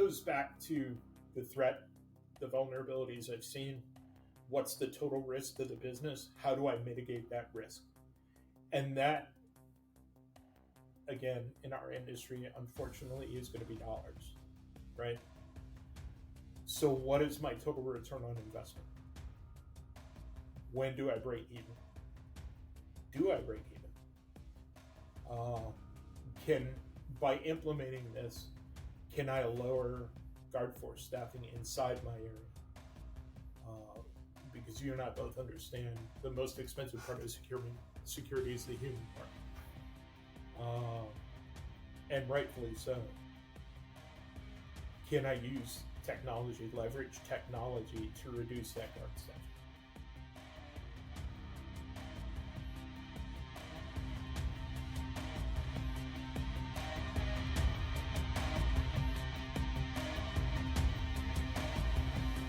goes back to the threat, the vulnerabilities I've seen. What's the total risk to the business? How do I mitigate that risk? And that, again, in our industry, unfortunately, is going to be dollars, right? So what is my total return on investment? When do I break even? Do I break even? By implementing this, can I lower guard force staffing inside my area? Because you and I both understand the most expensive part of security is the human part. And rightfully so. Can I use technology, leverage technology to reduce that guard staffing?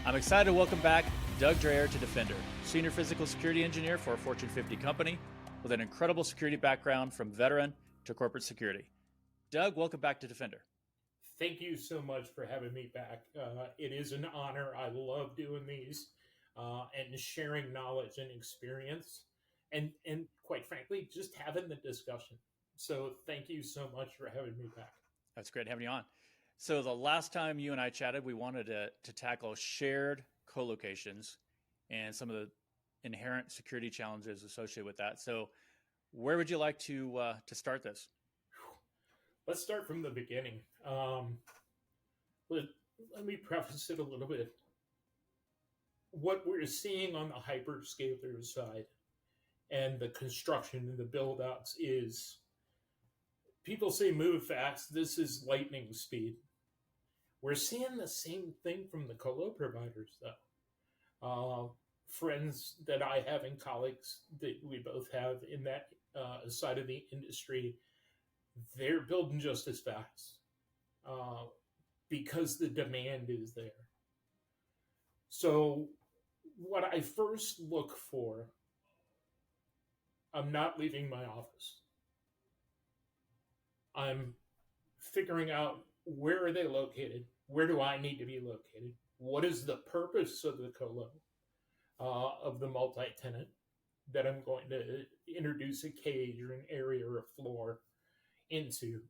I'm excited to welcome back Doug Dreher to Defender, Senior Physical Security Engineer for a Fortune 50 company with an incredible security background from veteran to corporate security. Doug, welcome back to Defender. Thank you so much for having me back. It is an honor. I love doing these and sharing knowledge and experience and quite frankly, just having the discussion. So thank you so much for having me back. That's great having you on. So the last time you and I chatted, we wanted to tackle shared colocations and some of the inherent security challenges associated with that. So where would you like to start this? Let's start from the beginning. Let me preface it a little bit. What we're seeing on the hyperscalers side and the construction and the build-outs is people say move fast. This is lightning speed. We're seeing the same thing from the colo providers, though. Friends that I have and colleagues that we both have in that side of the industry, they're building just as fast because the demand is there. So what I first look for, I'm not leaving my office. I'm figuring out where are they located? Where do I need to be located? What is the purpose of the colo, of the multi-tenant that I'm going to introduce a cage or an area or a floor into?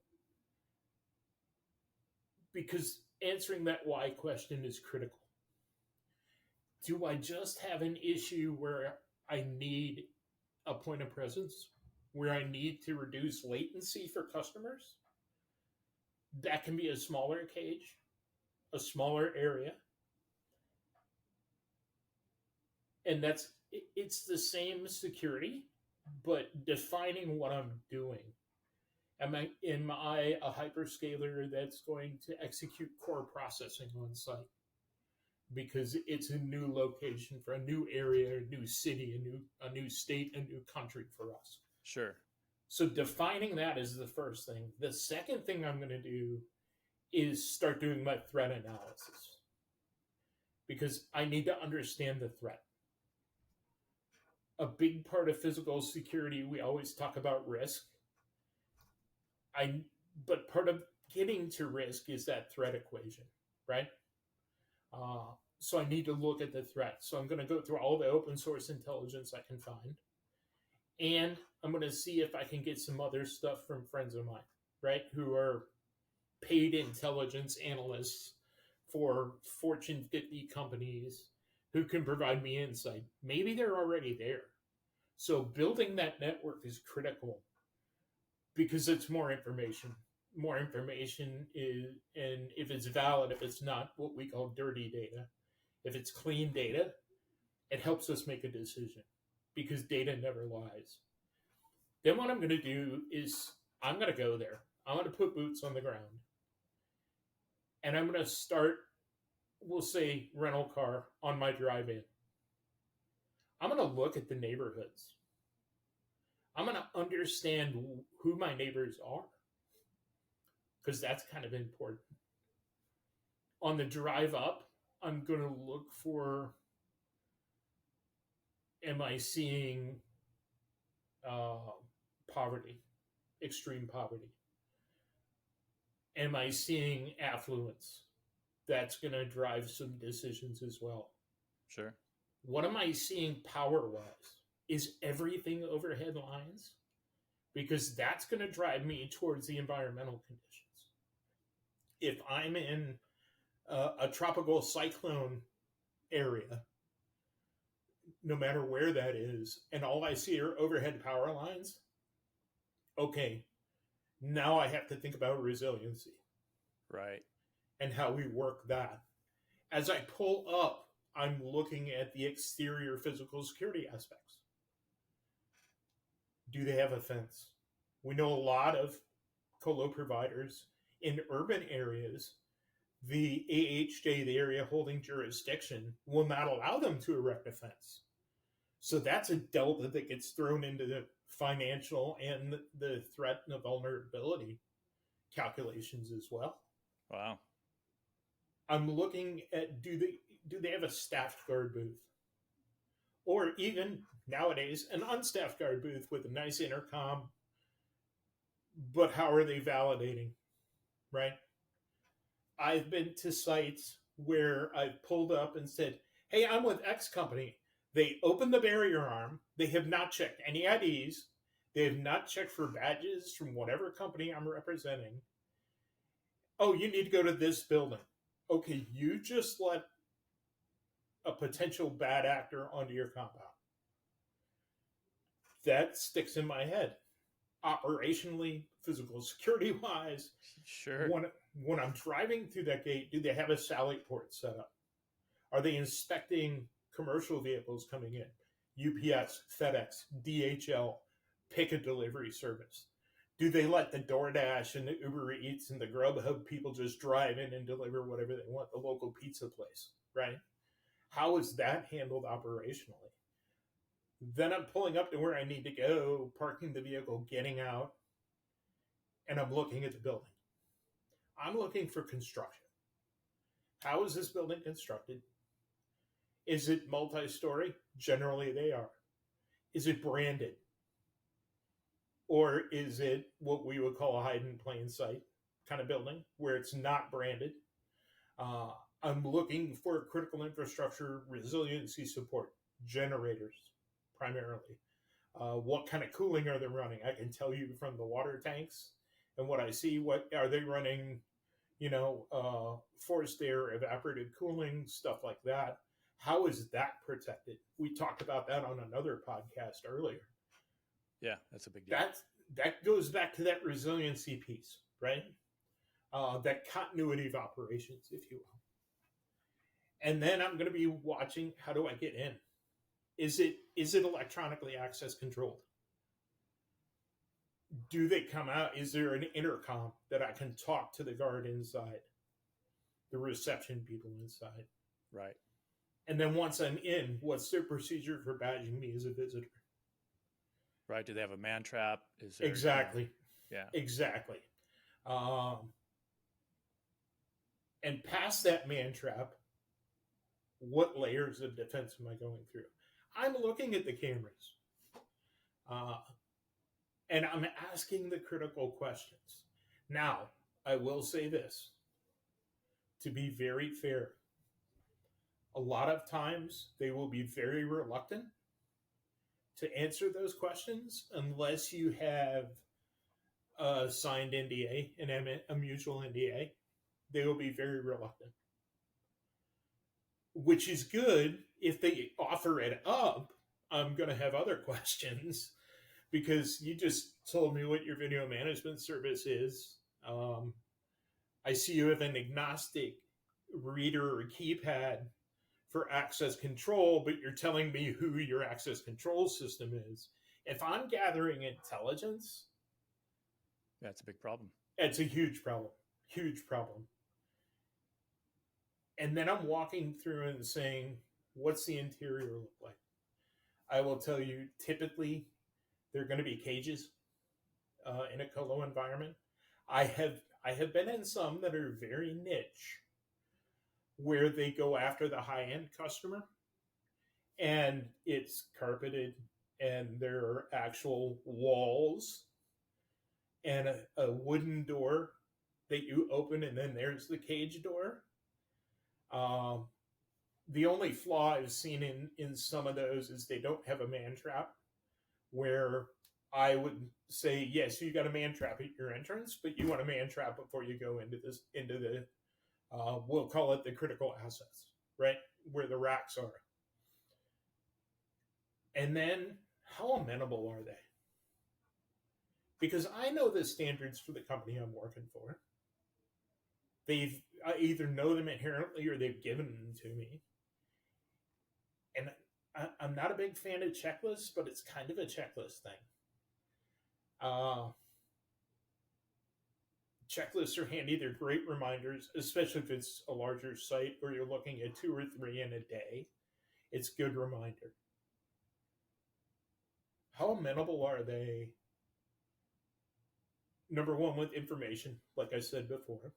Because answering that why question is critical. Do I just have an issue where I need a point of presence, where I need to reduce latency for customers? That can be a smaller cage, a smaller area. And it's the same security, but defining what I'm doing. Am I a hyperscaler that's going to execute core processing on site? Because it's a new location for a new area, a new city, a new state, a new country for us. Sure. So defining that is the first thing. The second thing I'm going to do is start doing my threat analysis because I need to understand the threat. A big part of physical security, we always talk about risk. But part of getting to risk is that threat equation, right? So I need to look at the threat. So I'm going to go through all the open source intelligence I can find. And I'm going to see if I can get some other stuff from friends of mine, right? Who are paid intelligence analysts for Fortune 50 companies who can provide me insight. Maybe they're already there. So building that network is critical because it's more information. More information is, and if it's valid, if it's not what we call dirty data, if it's clean data, it helps us make a decision because data never lies. Then what I'm going to do is I'm going to go there. I'm going to put boots on the ground. And I'm going to start, we'll say, rental car on my drive-in. I'm going to look at the neighborhoods. I'm going to understand who my neighbors are because that's kind of important. On the drive up, I'm going to look for, am I seeing poverty, extreme poverty? Am I seeing affluence? that's going to drive some decisions as well. Sure. What am I seeing power wise? Is everything overhead lines? Because that's going to drive me towards the environmental conditions. If I'm in a tropical cyclone area, no matter where that is, and all I see are overhead power lines, okay, now I have to think about resiliency. Right. And how we work that. As I pull up, I'm looking at the exterior physical security aspects. Do they have a fence? We know a lot of colo providers in urban areas, the AHJ, the area holding jurisdiction, will not allow them to erect a fence. So that's a delta that gets thrown into the financial and the threat and the vulnerability calculations as well. Wow. I'm looking at do they have a staffed guard booth? Or even nowadays, an unstaffed guard booth with a nice intercom, but how are they validating, right? I've been to sites where I've pulled up and said, hey, I'm with X company. They open the barrier arm. They have not checked any IDs. They have not checked for badges from whatever company I'm representing. Oh, you need to go to this building. Okay, you just let a potential bad actor onto your compound. That sticks in my head. Operationally, physical security wise, Sure. when I'm driving through that gate, do they have a sally port set up? Are they inspecting commercial vehicles coming in? UPS, FedEx, DHL, pick a delivery service. Do they let the DoorDash and the Uber Eats and the Grubhub people just drive in and deliver whatever they want, the local pizza place, right? How is that handled operationally? Then I'm pulling up to where I need to go, parking the vehicle, getting out, and I'm looking at the building. I'm looking for construction. How is this building constructed? Is it multi-story? Generally, they are. Is it branded? Or is it what we would call a hide in plain sight kind of building where it's not branded? I'm looking for critical infrastructure resiliency support, generators primarily. What kind of cooling are they running? I can tell you from the water tanks and what I see. What are they running? Forced air, evaporative cooling, stuff like that. How is that protected? We talked about that on another podcast earlier. Yeah, that's a big deal. That goes back to that resiliency piece, right? That continuity of operations, if you will. And then I'm going to be watching, how do I get in? Is it electronically access controlled? Do they come out? Is there an intercom that I can talk to the guard inside, the reception people inside? Right. And then once I'm in, what's their procedure for badging me as a visitor? Right. Do they have a man trap? Is there, exactly. Yeah. Exactly. And past that man trap, what layers of defense am I going through? I'm looking at the cameras. And I'm asking the critical questions. Now, I will say this. To be very fair, a lot of times they will be very reluctant to answer those questions unless you have a signed NDA, a mutual NDA. They will be very reluctant. Which is good. If they offer it up, I'm going to have other questions because you just told me what your video management service is. I see you have an agnostic reader or keypad for access control, but you're telling me who your access control system is. If I'm gathering intelligence, that's a big problem. It's a huge problem. Huge problem. And then I'm walking through and saying, what's the interior look like? I will tell you, typically, there are going to be cages in a colo environment. I have been in some that are very niche, where they go after the high-end customer, and it's carpeted, and there are actual walls, and a wooden door that you open, and then there's the cage door. Um, the only flaw I've seen in some of those is they don't have a man trap, where I would say, yes, you got a man trap at your entrance, but you want a man trap before you go into the we'll call it the critical assets, right, where the racks are. And then, how amenable are they? Because I know the standards for the company I'm working for. I either know them inherently or they've given them to me. And I'm not a big fan of checklists, but it's kind of a checklist thing. Uh, Checklists are handy. They're great reminders, especially if it's a larger site where you're looking at 2 or 3 in a day. It's a good reminder. How amenable are they? Number one, with information, like I said before.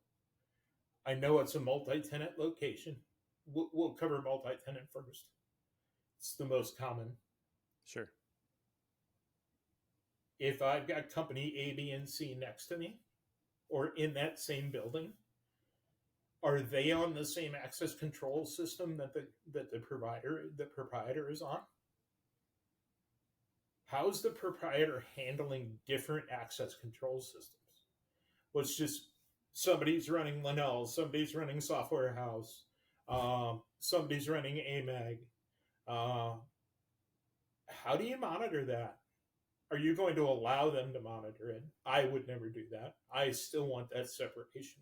I know it's a multi-tenant location. We'll cover multi-tenant first. It's the most common. Sure. If I've got company A, B, and C next to me, or in that same building, are they on the same access control system that the proprietor is on? How's the proprietor handling different access control systems? Well, it's just somebody's running Linnell, somebody's running Software House, somebody's running AMAG. How do you monitor that? Are you going to allow them to monitor it? I would never do that. I still want that separation,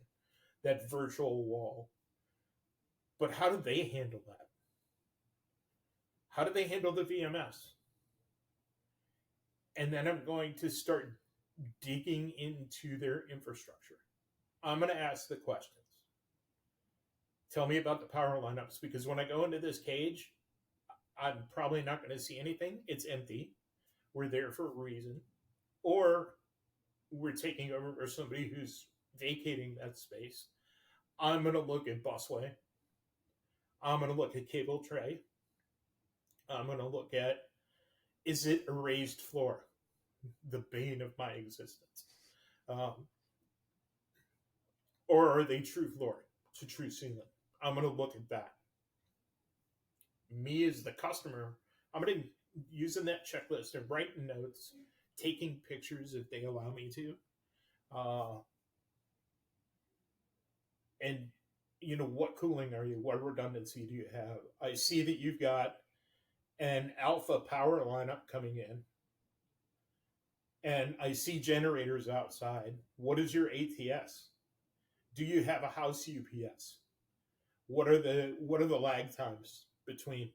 that virtual wall. But how do they handle that? How do they handle the VMS? And then I'm going to start digging into their infrastructure. I'm going to ask the questions. Tell me about the power lineups, because when I go into this cage, I'm probably not going to see anything. It's empty. We're there for a reason. Or we're taking over for somebody who's vacating that space. I'm going to look at busway. I'm going to look at cable tray. I'm going to look at, is it a raised floor? The bane of my existence. Or are they true floor to true ceiling? I'm going to look at that. Me as the customer, I'm going to using that checklist and writing notes, taking pictures if they allow me to. And, what cooling are you? What redundancy do you have? I see that you've got an alpha power lineup coming in. And I see generators outside. What is your ATS? Do you have a house UPS? What are the lag times between?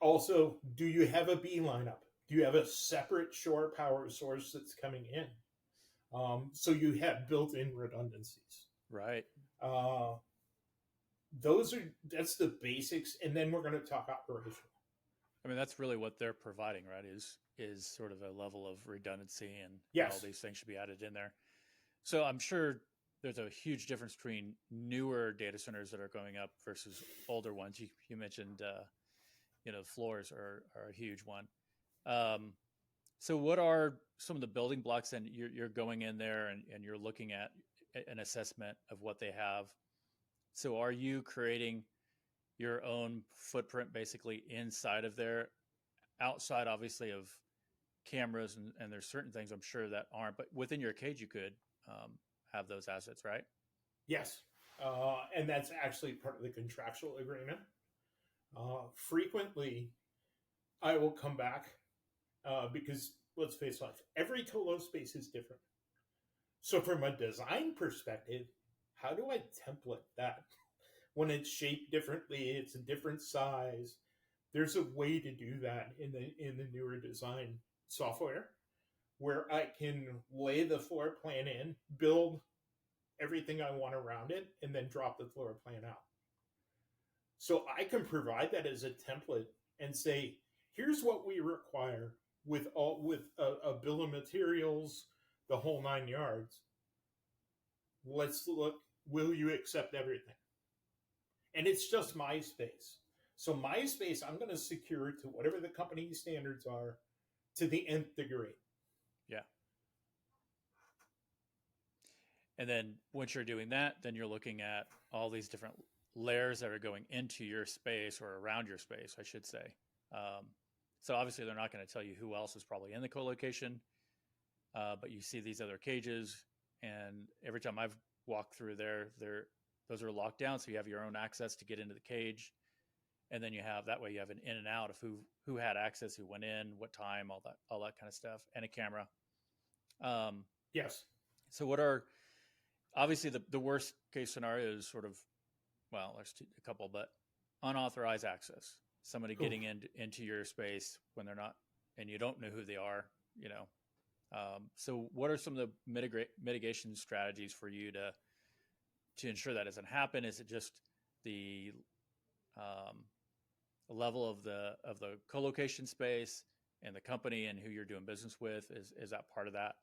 Also, do you have a B lineup? Do you have a separate shore power source that's coming in? So you have built-in redundancies. Right. That's the basics, and then we're going to talk operational. I mean, that's really what they're providing, right? Is sort of a level of redundancy, and yes, all these things should be added in there. So I'm sure there's a huge difference between newer data centers that are going up versus older ones. You mentioned, floors are a huge one. So what are some of the building blocks? And you're going in there and you're looking at an assessment of what they have. So are you creating your own footprint basically inside of there, outside obviously of cameras, and there's certain things I'm sure that aren't, but within your cage you could have those assets, right? Yes. And that's actually part of the contractual agreement. Frequently, I will come back because, let's face it, every colo space is different. So from a design perspective, how do I template that? When it's shaped differently, it's a different size. There's a way to do that in the newer design software, where I can lay the floor plan in, build everything I want around it, and then drop the floor plan out. So I can provide that as a template and say, here's what we require with a bill of materials, the whole 9 yards. Let's look, will you accept everything? And it's just my space. So my space, I'm going to secure to whatever the company standards are to the nth degree. Yeah. And then once you're doing that, then you're looking at all these different layers that are going into your space or around your space, I should say. Um, so obviously, they're not going to tell you who else is probably in the co-location, but you see these other cages, and every time I've walked through there, those are locked down, so you have your own access to get into the cage, and then you have that way you have an in and out of who had access, who went in, what time, all that kind of stuff, and a camera. Um, Yes. so what are obviously the worst case scenario is sort of, well, there's a couple, but unauthorized access, somebody Oof. getting into your space when they're not, and you don't know who they are, so what are some of the mitigation strategies for you to ensure that doesn't happen? Is it just the um, level of the co-location space and the company and who you're doing business with? Is that part of that?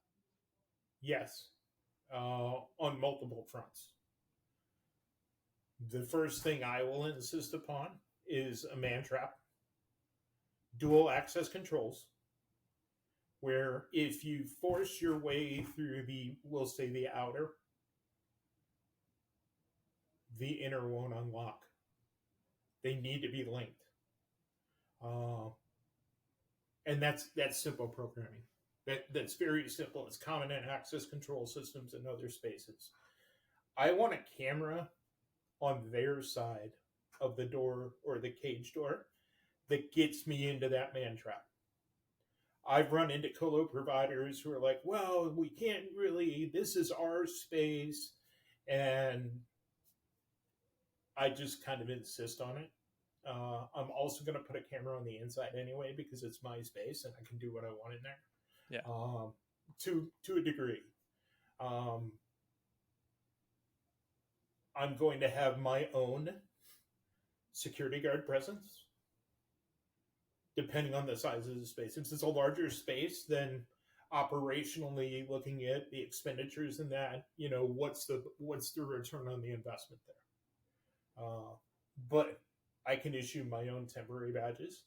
Yes. On multiple fronts. The first thing I will insist upon is a man trap, dual access controls, where if you force your way through we'll say the outer, the inner won't unlock. They need to be linked. And that's simple programming. That's very simple. It's common in access control systems and other spaces. I want a camera on their side of the door or the cage door that gets me into that man trap. I've run into colo providers who are like, well, we can't really, this is our space. And I just kind of insist on it. I'm also going to put a camera on the inside anyway because it's my space and I can do what I want in there. Yeah. To a degree. I'm going to have my own security guard presence, depending on the size of the space. If it's a larger space, then operationally looking at the expenditures in that, what's the return on the investment there? But I can issue my own temporary badges.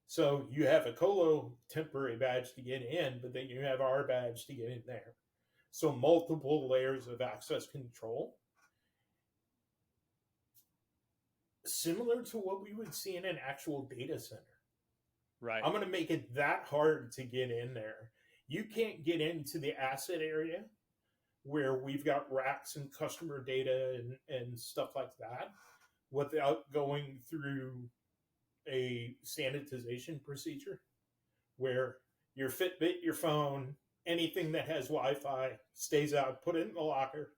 So you have a colo temporary badge to get in, but then you have our badge to get in there. So multiple layers of access control. Similar to what we would see in an actual data center. Right. I'm going to make it that hard to get in there. You can't get into the asset area where we've got racks and customer data and stuff like that without going through a sanitization procedure where your Fitbit, your phone, anything that has Wi-Fi stays out, put it in the locker.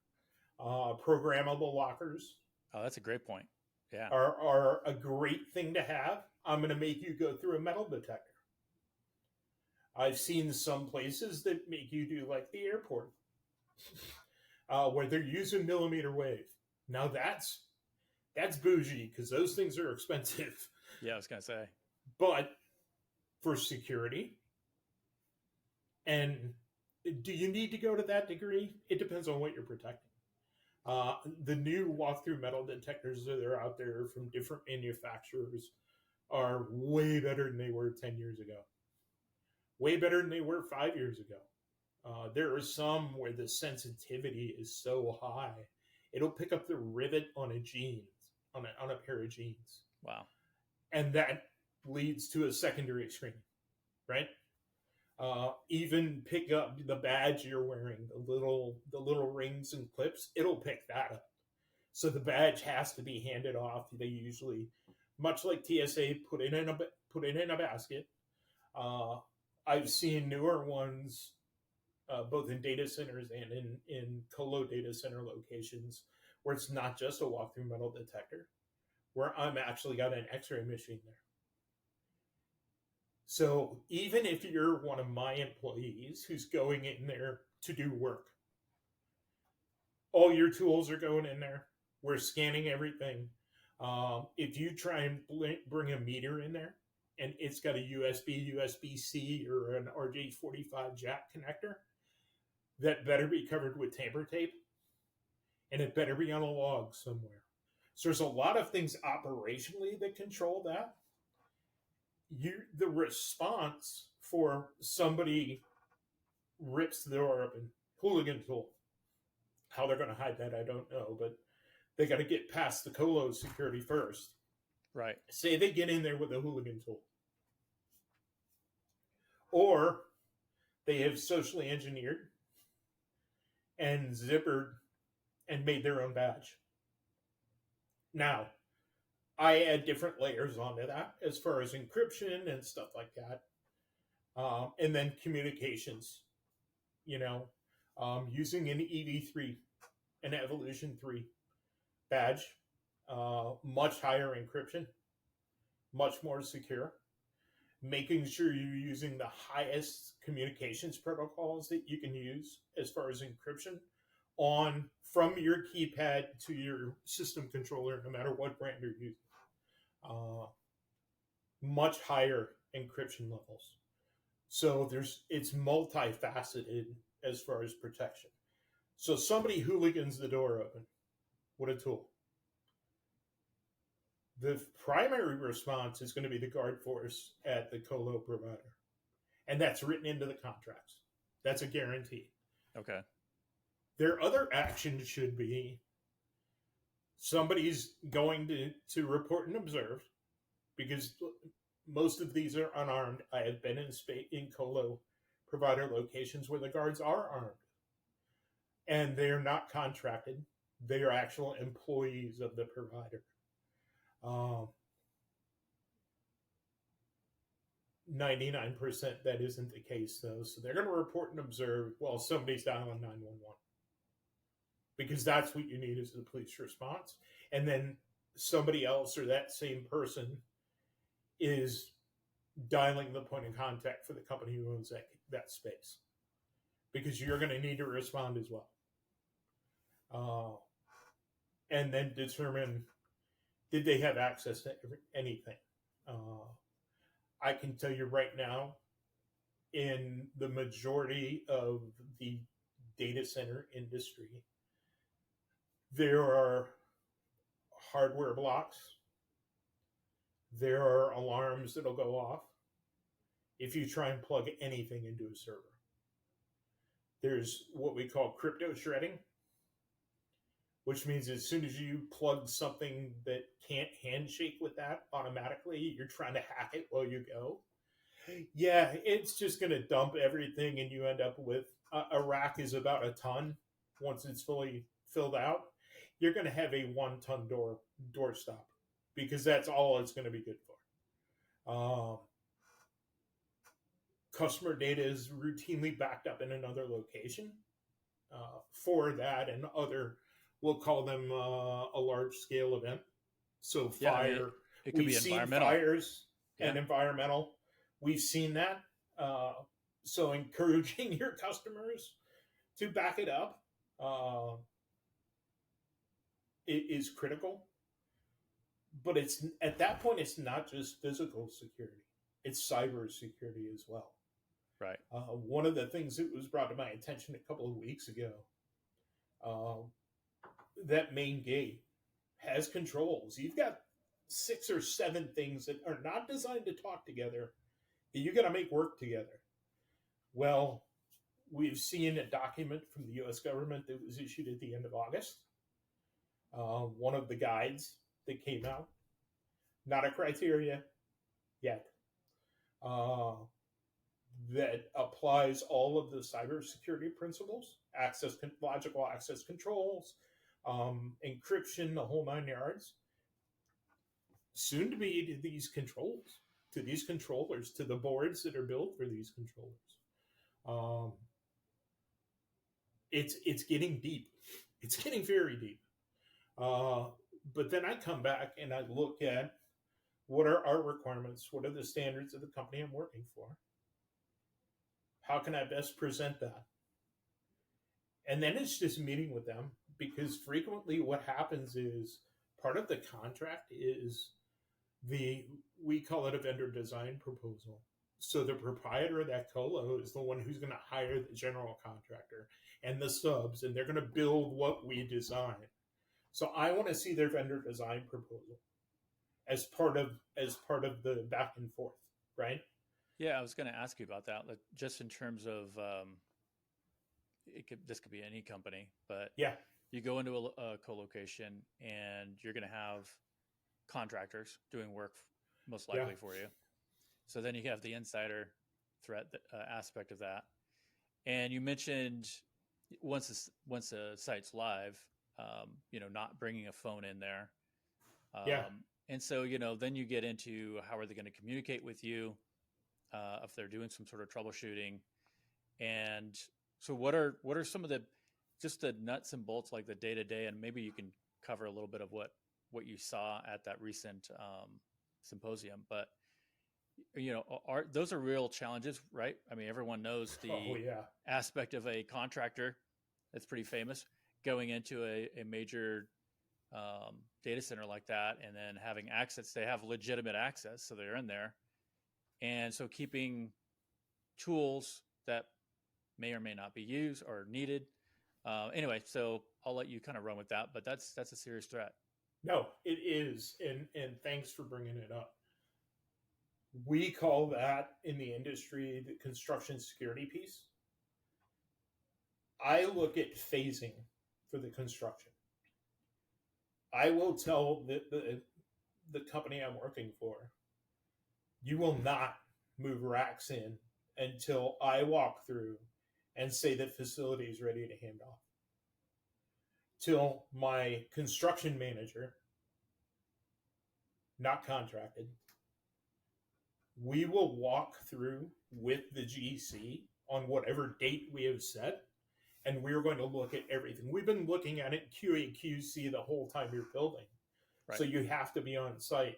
Programmable lockers. Oh, that's a great point. Yeah. Are a great thing to have. I'm going to make you go through a metal detector. I've seen some places that make you do like the airport, where they're using millimeter wave. Now that's bougie because those things are expensive. Yeah, I was going to say. But for security, and do you need to go to that degree? It depends on what you're protecting. The new walkthrough metal detectors that are out there from different manufacturers are way better than they were 10 years ago. Way better than they were 5 years ago. There are some where the sensitivity is so high, it'll pick up the rivet on a jeans, on a pair of jeans. Wow. And that leads to a secondary screen, right? Even pick up the badge you're wearing, the little rings and clips. It'll pick that up. So the badge has to be handed off. They usually, much like TSA, put it in a basket. I've seen newer ones, both in data centers and in colo data center locations, where it's not just a walkthrough metal detector, where I'm actually got an X-ray machine there. So even if you're one of my employees who's going in there to do work, all your tools are going in there. We're scanning everything. If you try and bring a meter in there and it's got a USB-C, or an RJ45 jack connector, that better be covered with tamper tape, and it better be on a log somewhere. So there's a lot of things operationally that control that. The response for somebody rips the door open, hooligan tool, How they're going to hide that, I don't know, but they got to get past the colo security first. Right. Say they get in there with a hooligan tool, or they have socially engineered and zippered and made their own badge. Now, I add different layers onto that as far as encryption and stuff like that. And then communications, using an EV3, an Evolution 3 badge, much higher encryption, much more secure, making sure you're using the highest communications protocols that you can use as far as encryption on from your keypad to your system controller, no matter what brand you're using. Much higher encryption levels. So it's multifaceted as far as protection. So somebody hooligans the door open. What a tool. The primary response is going to be the guard force at the colo provider. And that's written into the contracts. That's a guarantee. Okay. Their other action should be somebody's going to report and observe, because most of these are unarmed. I have been in colo provider locations where the guards are armed. And they're not contracted. They are actual employees of the provider. 99% that isn't the case, though. So they're going to report and observe while somebody's dialing 911. Because that's what you need as a police response. And then somebody else or that same person is dialing the point of contact for the company who owns that space. Because you're going to need to respond as well. And then determine, did they have access to anything? I can tell you right now, in the majority of the data center industry, there are hardware blocks. There are alarms that'll go off if you try and plug anything into a server. There's what we call crypto shredding, which means as soon as you plug something that can't handshake with that automatically, you're trying to hack it while you go. Yeah, it's just going to dump everything, and you end up with a rack is about a ton once it's fully filled out. You're going to have a 1-ton door stop, because that's all it's going to be good for. Customer data is routinely backed up in another location for that and other, we'll call them a large scale event. So fire, it could be environmental. Fires and environmental. We've seen that. So encouraging your customers to back it up is critical. But it's at that point, it's not just physical security. It's cyber security as well. Right. One of the things that was brought to my attention a couple of weeks ago, that main gate has controls. You've got 6 or 7 things that are not designed to talk together, that you got to make work together. Well, we've seen a document from the U.S. government that was issued at the end of August. One of the guides that came out, not a criteria yet, that applies all of the cybersecurity principles, logical access controls, encryption, the whole 9 yards, soon to be to these controls, to these controllers, to the boards that are built for these controllers. It's getting deep. It's getting very deep. But then I come back and I look at what are our requirements? What are the standards of the company I'm working for? How can I best present that? And then it's just meeting with them, because frequently what happens is part of the contract is we call it a vendor design proposal. So the proprietor of that colo is the one who's going to hire the general contractor and the subs, and they're going to build what we design. So I want to see their vendor design proposal as part of the back and forth, right? Yeah, I was going to ask you about that, just in terms of this could be any company, but Yeah. you go into a co-location and you're going to have contractors doing work most Yeah. likely for you. So then you have the insider threat aspect of that. And you mentioned once a site's live, not bringing a phone in there. Yeah. And so, then you get into how are they going to communicate with you if they're doing some sort of troubleshooting. And so what are some of just the nuts and bolts, like the day to day, and maybe you can cover a little bit of what you saw at that recent symposium. But those are real challenges, right? I mean, everyone knows Oh the yeah. aspect of a contractor that's pretty famous going into a major data center like that, and then having access. They have legitimate access, so they're in there, and so keeping tools that may or may not be used or needed. Anyway, so I'll let you kind of run with that, but that's a serious threat. No, it is, and thanks for bringing it up. We call that in the industry the construction security piece. I look at phasing for the construction. I will tell the company I'm working for, you will not move racks in until I walk through and say the facility is ready to hand off. Till my construction manager, not contracted, we will walk through with the GC on whatever date we have set, and we're going to look at everything. We've been looking at it QA QC the whole time you're building. Right. So you have to be on site.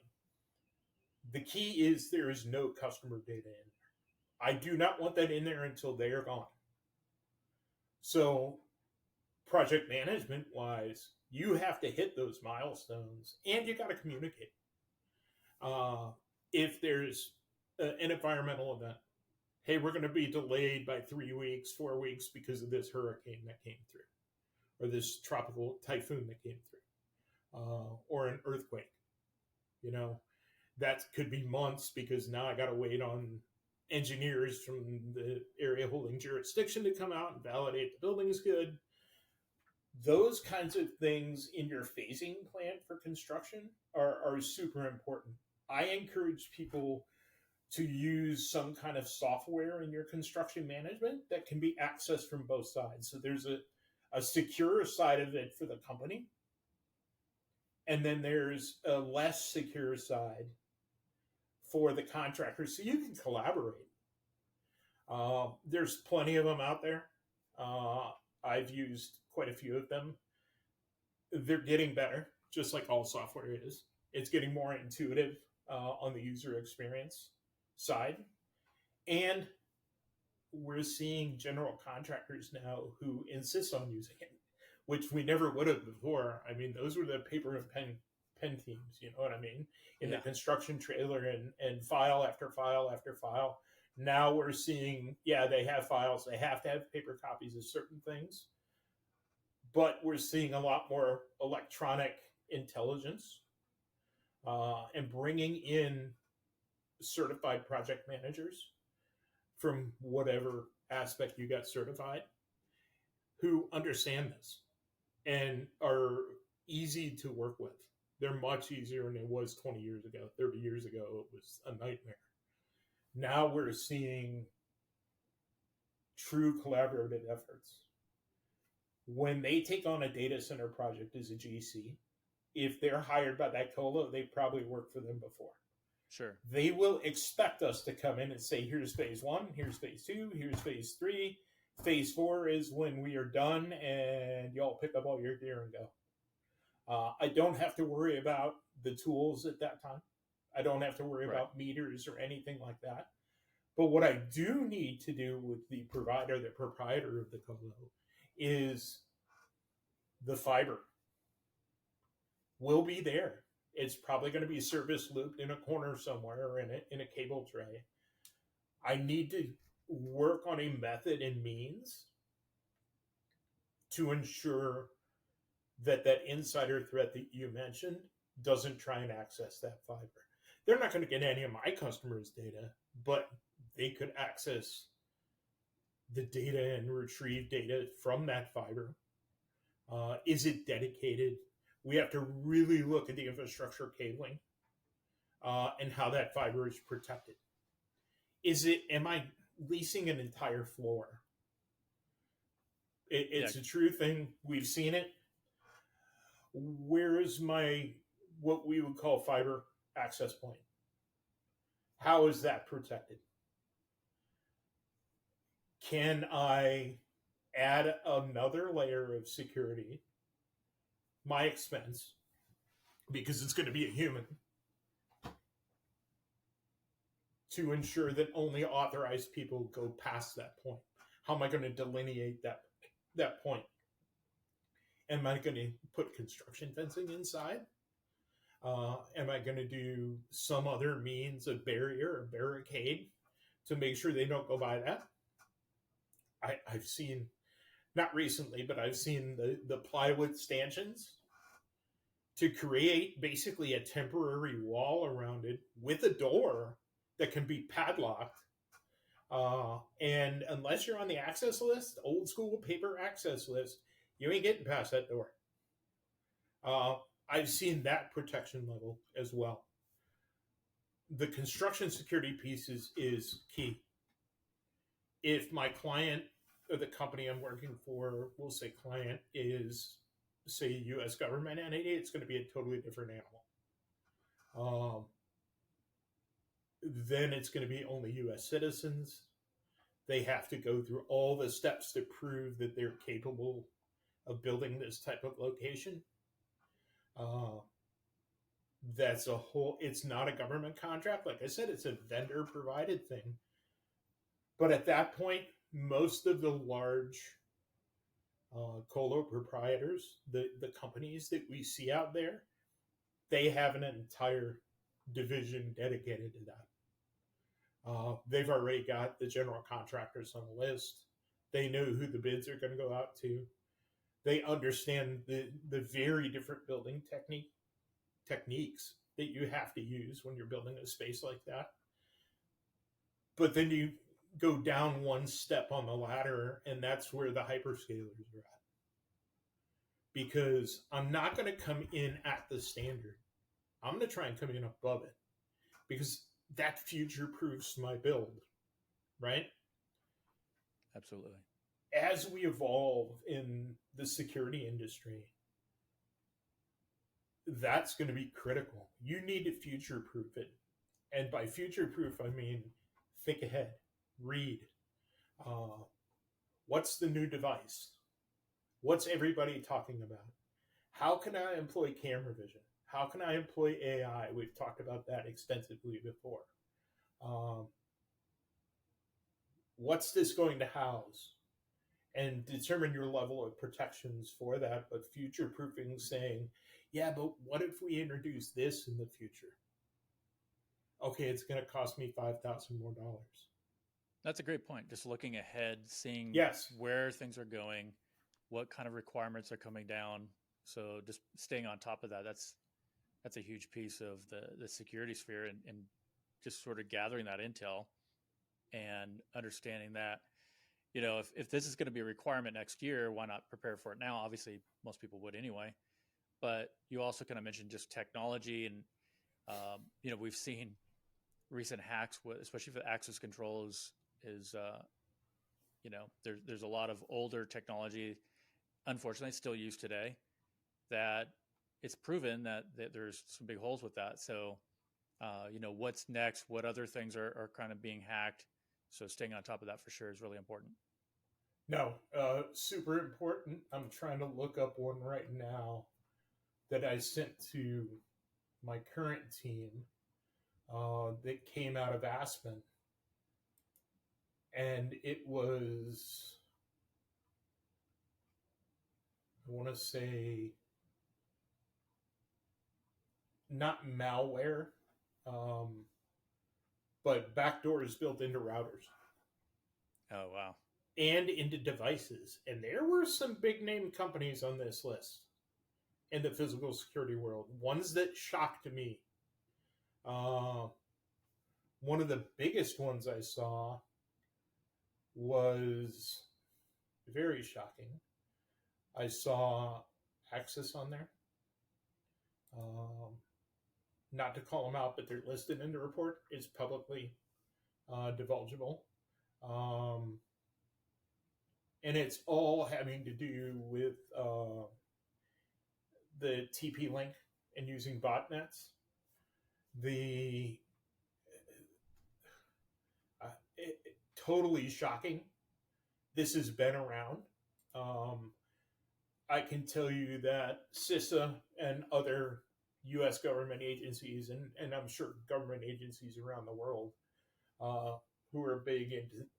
The key is there is no customer data in there. I do not want that in there until they are gone. So project management wise, you have to hit those milestones and you got to communicate. If there's an environmental event, hey, we're going to be delayed by 3 weeks, 4 weeks because of this hurricane that came through, or this tropical typhoon that came through, or an earthquake. That could be months because now I got to wait on engineers from the area holding jurisdiction to come out and validate the building is good. Those kinds of things in your phasing plan for construction are super important. I encourage people to use some kind of software in your construction management that can be accessed from both sides. So there's a secure side of it for the company, and then there's a less secure side for the contractor, so you can collaborate. There's plenty of them out there. I've used quite a few of them. They're getting better, just like all software is. It's getting more intuitive on the user experience side. And we're seeing general contractors now who insist on using it, which we never would have before. I mean, those were the paper and pen teams, you know what I mean? In the construction trailer and file after file after file. Now we're seeing, they have files. They have to have paper copies of certain things. But we're seeing a lot more electronic intelligence and bringing in certified project managers from whatever aspect you got certified who understand this and are easy to work with. They're much easier than it was 20 years ago, 30 years ago. It was a nightmare. Now we're seeing true collaborative efforts. When they take on a data center project as a GC, if they're hired by that colo, they probably worked for them before. Sure. They will expect us to come in and say, here's phase 1, here's phase 2, here's phase 3. Phase 4 is when we are done and y'all pick up all your gear and go. I don't have to worry about the tools at that time. I don't have to worry about meters or anything like that. But what I do need to do with the provider, the proprietor of the colo, is the fiber will be there. It's probably going to be service looped in a corner somewhere or in a cable tray. I need to work on a method and means to ensure that insider threat that you mentioned doesn't try and access that fiber. They're not going to get any of my customers' data, but they could access the data and retrieve data from that fiber? Is it dedicated? We have to really look at the infrastructure cabling and how that fiber is protected. Am I leasing an entire floor? It's a true thing. We've seen it. Where is my, what we would call fiber access point? How is that protected? Can I add another layer of security, my expense, because it's going to be a human, to ensure that only authorized people go past that point? How am I going to delineate that point? Am I going to put construction fencing inside? Am I going to do some other means of barrier or barricade to make sure they don't go by that? I've seen, not recently, but I've seen the plywood stanchions to create basically a temporary wall around it with a door that can be padlocked. And unless you're on the access list, old school paper access list, you ain't getting past that door. I've seen that protection level as well. The construction security piece is key. If my client or the company I'm working for, we'll say client, is, say, U.S. government entity, it's going to be a totally different animal. Then it's going to be only U.S. citizens. They have to go through all the steps to prove that they're capable of building this type of location. That's a whole, it's not a government contract. Like I said, it's a vendor provided thing. But at that point, most of the large colo proprietors, the companies that we see out there, they have an entire division dedicated to that. They've already got the general contractors on the list. They know who the bids are going to go out to. They understand the very different building techniques that you have to use when you're building a space like that. But then you go down one step on the ladder, and that's where the hyperscalers are at. Because I'm not going to come in at the standard. I'm going to try and come in above it, because that future proofs my build, right? Absolutely. As we evolve in the security industry, that's going to be critical. You need to future proof it. And by future proof, I mean think ahead, read. What's the new device? What's everybody talking about? How can I employ camera vision? How can I employ AI? We've talked about that extensively before. What's this going to house? And determine your level of protections for that, but future proofing, saying, yeah, but what if we introduce this in the future? Okay, it's going to cost me $5,000 more. That's a great point. Just looking ahead, seeing where things are going, what kind of requirements are coming down. So just staying on top of that, that's a huge piece of the security sphere, and just sort of gathering that intel and understanding that, you know, if this is going to be a requirement next year, why not prepare for it now? Obviously, most people would anyway. But you also kind of mentioned just technology, and you know, we've seen recent hacks, especially for access control, is you know, there's a lot of older technology, unfortunately, still used today, that it's proven that there's some big holes with that. So, you know, what's next? What other things are kind of being hacked? So staying on top of that for sure is really important. No, super important. I'm trying to look up one right now that I sent to my current team that came out of Aspen. And it was, I want to say, not malware, but backdoors built into routers. Oh, wow. And into devices. And there were some big name companies on this list in the physical security world. Ones that shocked me. One of the biggest ones I saw was very shocking. I saw Axis on there. Not to call them out, but they're listed in the report. It's publicly divulgeable. And it's all having to do with the TP link and using botnets. The totally shocking. This has been around. I can tell you that CISA and other U.S. government agencies, and I'm sure government agencies around the world, who are big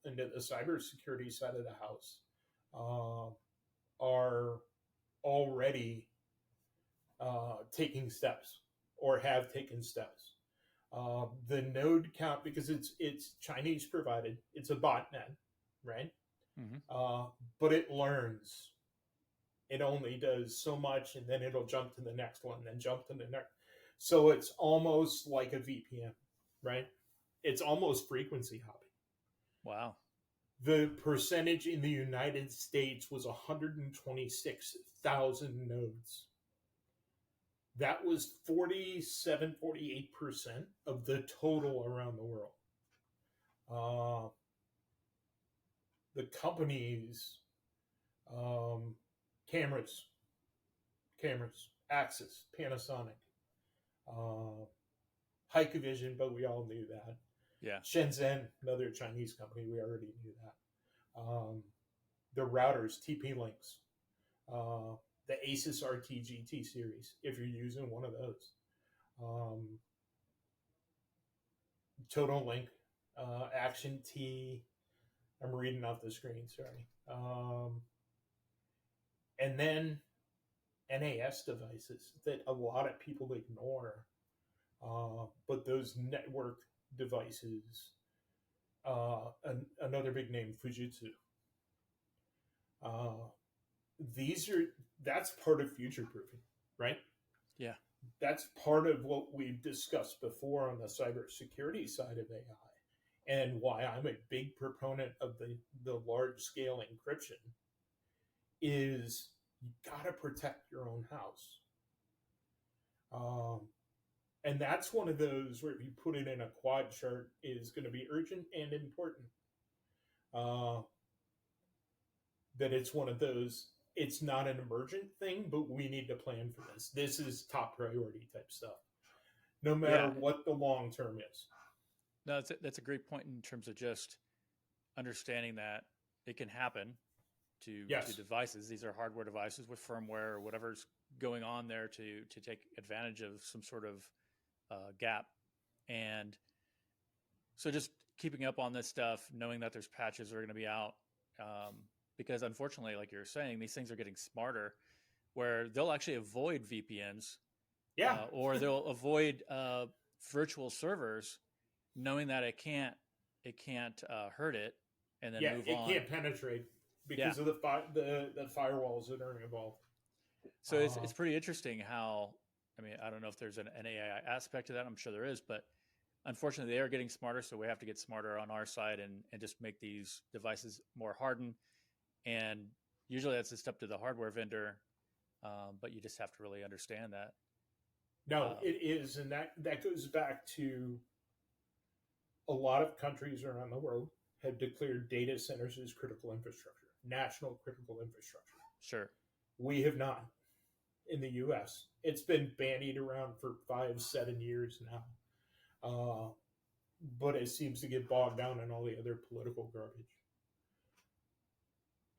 into the cybersecurity side of the house, are already taking steps or have taken steps. The node count, because it's Chinese provided, it's a botnet, right? Mm-hmm. But it learns. It only does so much, and then it'll jump to the next one, then jump to the next. So it's almost like a VPN, right? It's almost frequency hopping. Wow. The percentage in the United States was 126,000 nodes. That was 47, 48% of the total around the world. The companies, cameras, Axis, Panasonic, Hikvision, but we all knew that. Yeah. Shenzhen, another Chinese company, we already knew that. The routers, TP links, the Asus RTGT series, if you're using one of those. Total Link, Action T. I'm reading off the screen, sorry. And then NAS devices that a lot of people ignore. But those network devices, another big name, Fujitsu. That's part of future proofing, right? Yeah. That's part of what we've discussed before on the cybersecurity side of AI, and why I'm a big proponent of the large scale encryption. Is you gotta protect your own house. And that's one of those where if you put it in a quad chart is going to be urgent and important. That it's one of those, it's not an emergent thing, but we need to plan for this. This is top priority type stuff, no matter what the long term is. No, that's a great point in terms of just understanding that it can happen to devices. These are hardware devices with firmware or whatever's going on there to take advantage of some sort of gap. And so just keeping up on this stuff, knowing that there's patches are going to be out, because unfortunately, like you're saying, these things are getting smarter where they'll actually avoid VPNs, or they'll avoid virtual servers, knowing that it can't hurt it, and then move on. It can't penetrate because of the firewalls that are involved. So it's pretty interesting how, I mean, I don't know if there's an AI aspect to that. I'm sure there is, but unfortunately they are getting smarter. So we have to get smarter on our side and just make these devices more hardened. And usually that's a step to the hardware vendor. But you just have to really understand that. No, it is. And that goes back to a lot of countries around the world have declared data centers as critical infrastructure, national critical infrastructure. Sure. We have not in the U.S. It's been bandied around for 5-7 years now. But it seems to get bogged down in all the other political garbage.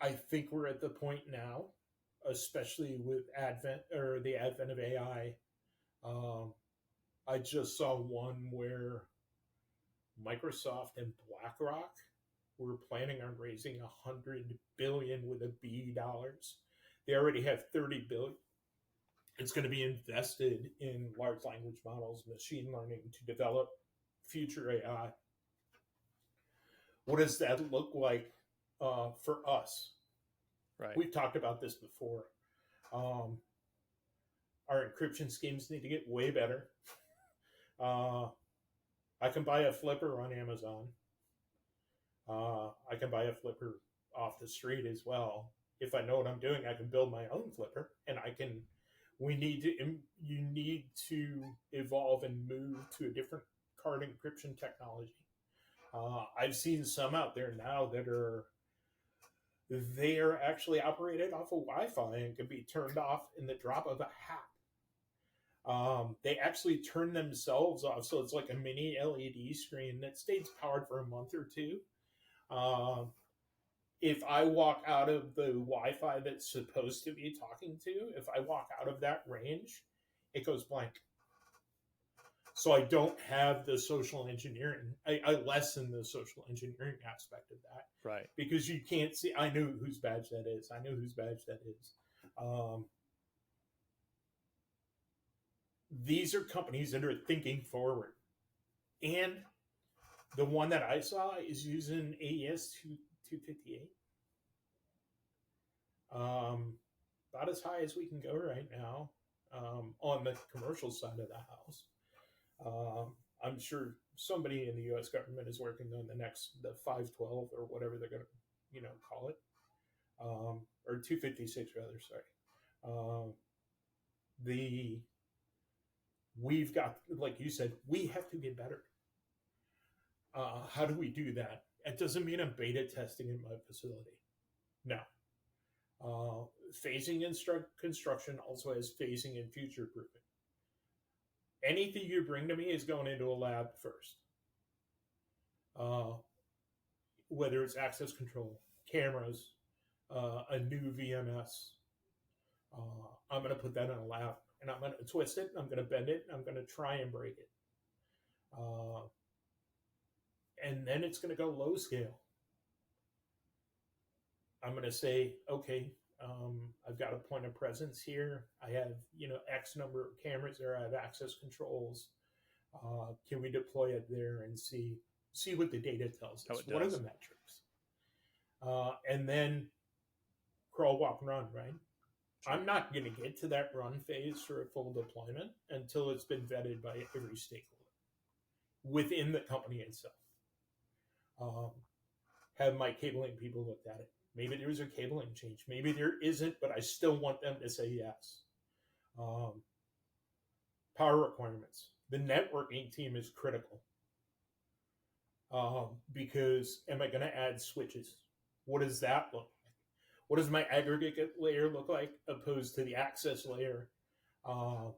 I think we're at the point now, especially with the advent of AI. I just saw one where Microsoft and BlackRock were planning on raising $100 billion with a B dollars. They already have $30 billion. It's going to be invested in large language models, machine learning to develop future AI. What does that look like for us? Right. We've talked about this before. Our encryption schemes need to get way better. I can buy a flipper on Amazon. I can buy a flipper off the street as well. If I know what I'm doing, I can build my own flipper, and I can. We need to. You need to evolve and move to a different card encryption technology. I've seen some out there now that are they are actually operated off of Wi-Fi and can be turned off in the drop of a hat. They actually turn themselves off, so it's like a mini LED screen that stays powered for a month or two. Um, if I walk out of the Wi-Fi that's supposed to be talking to, if I walk out of that range, it goes blank. So I don't have the social engineering. I lessen the social engineering aspect of that, Right. because you can't see. I know whose badge that is. I know whose badge that is. These are companies that are thinking forward, and the one that I saw is using AES 258. About as high as we can go right now, on the commercial side of the house. I'm sure somebody in the U.S. government is working on the 512 or whatever they're going to, call it, or 256 rather. Sorry. We've got, like you said, we have to get better. How do we do that? It doesn't mean I'm beta testing in my facility. No. Phasing in construction also has phasing in future proofing. Anything you bring to me is going into a lab first. Whether it's access control, cameras, a new VMS, I'm going to put that in a lab, and I'm going to twist it, I'm going to bend it, I'm going to try and break it. And then it's going to go low scale. I'm going to say, okay, I've got a point of presence here. I have, X number of cameras there. I have access controls. Can we deploy it there and see what the data tells us? What are the metrics? And then crawl, walk, run, right? Sure. I'm not going to get to that run phase for a full deployment until it's been vetted by every stakeholder within the company itself. Have my cabling people looked at it. Maybe there's a cabling change. Maybe there isn't, but I still want them to say yes. Power requirements. The networking team is critical. Because am I going to add switches? What does that look like? What does my aggregate layer look like opposed to the access layer? Do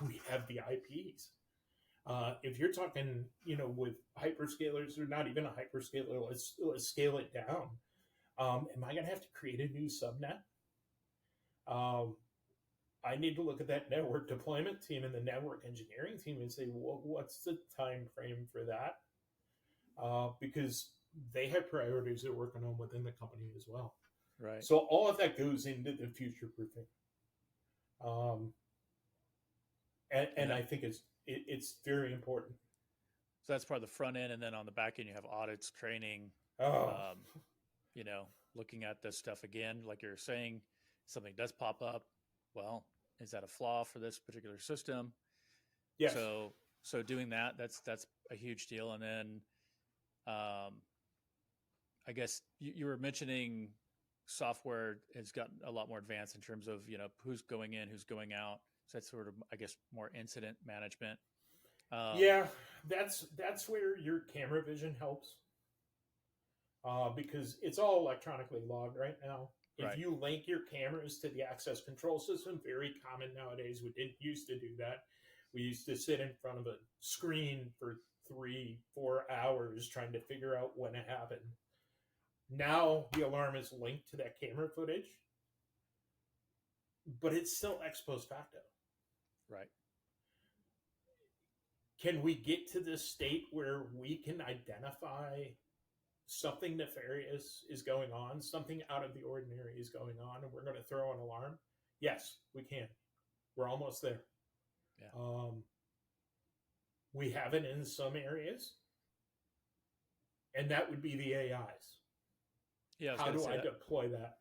we have the IPs? If you're talking, with hyperscalers, or not even a hyperscaler, let's scale it down. Am I going to have to create a new subnet? I need to look at that network deployment team and the network engineering team and say, well, what's the time frame for that? Because they have priorities they're working on within the company as well. Right. So all of that goes into the future proofing. And I think it's very important. So that's part of the front end, and then on the back end, you have audits, training. Looking at this stuff again, like you're saying, something does pop up. Well, is that a flaw for this particular system? Yes. So doing that's a huge deal. And then, I guess you were mentioning software has gotten a lot more advanced in terms of, who's going in, who's going out. So that's sort of, I guess, more incident management. Yeah, that's where your camera vision helps. Because it's all electronically logged right now. If you link your cameras to the access control system, very common nowadays. We didn't used to do that. We used to sit in front of a screen for 3-4 hours trying to figure out when it happened. Now the alarm is linked to that camera footage, but it's still ex post facto. Right. Can we get to this state where we can identify something nefarious is going on, something out of the ordinary is going on, and we're going to throw an alarm? Yes, we can. We're almost there. Yeah. We have it in some areas, and that would be the AIs. Yeah. How do I deploy that?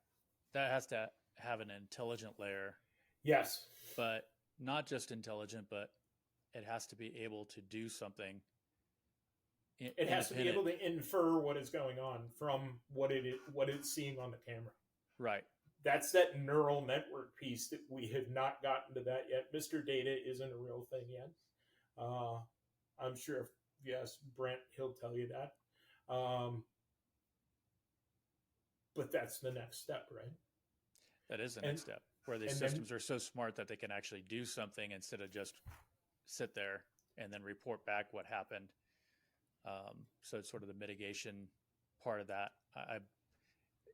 That has to have an intelligent layer. Yes. But not just intelligent, but it has to be able to do something It has to be independent. able to infer what is going on from what it's seeing on the camera. Right. That's that neural network piece that we have not gotten to that yet. Mr. Data isn't a real thing yet. I'm sure if you ask Brent, he'll tell you that. But that's the next step, right? That is the next step, where these systems are so smart that they can actually do something instead of just sit there and then report back what happened. So it's sort of the mitigation part of that.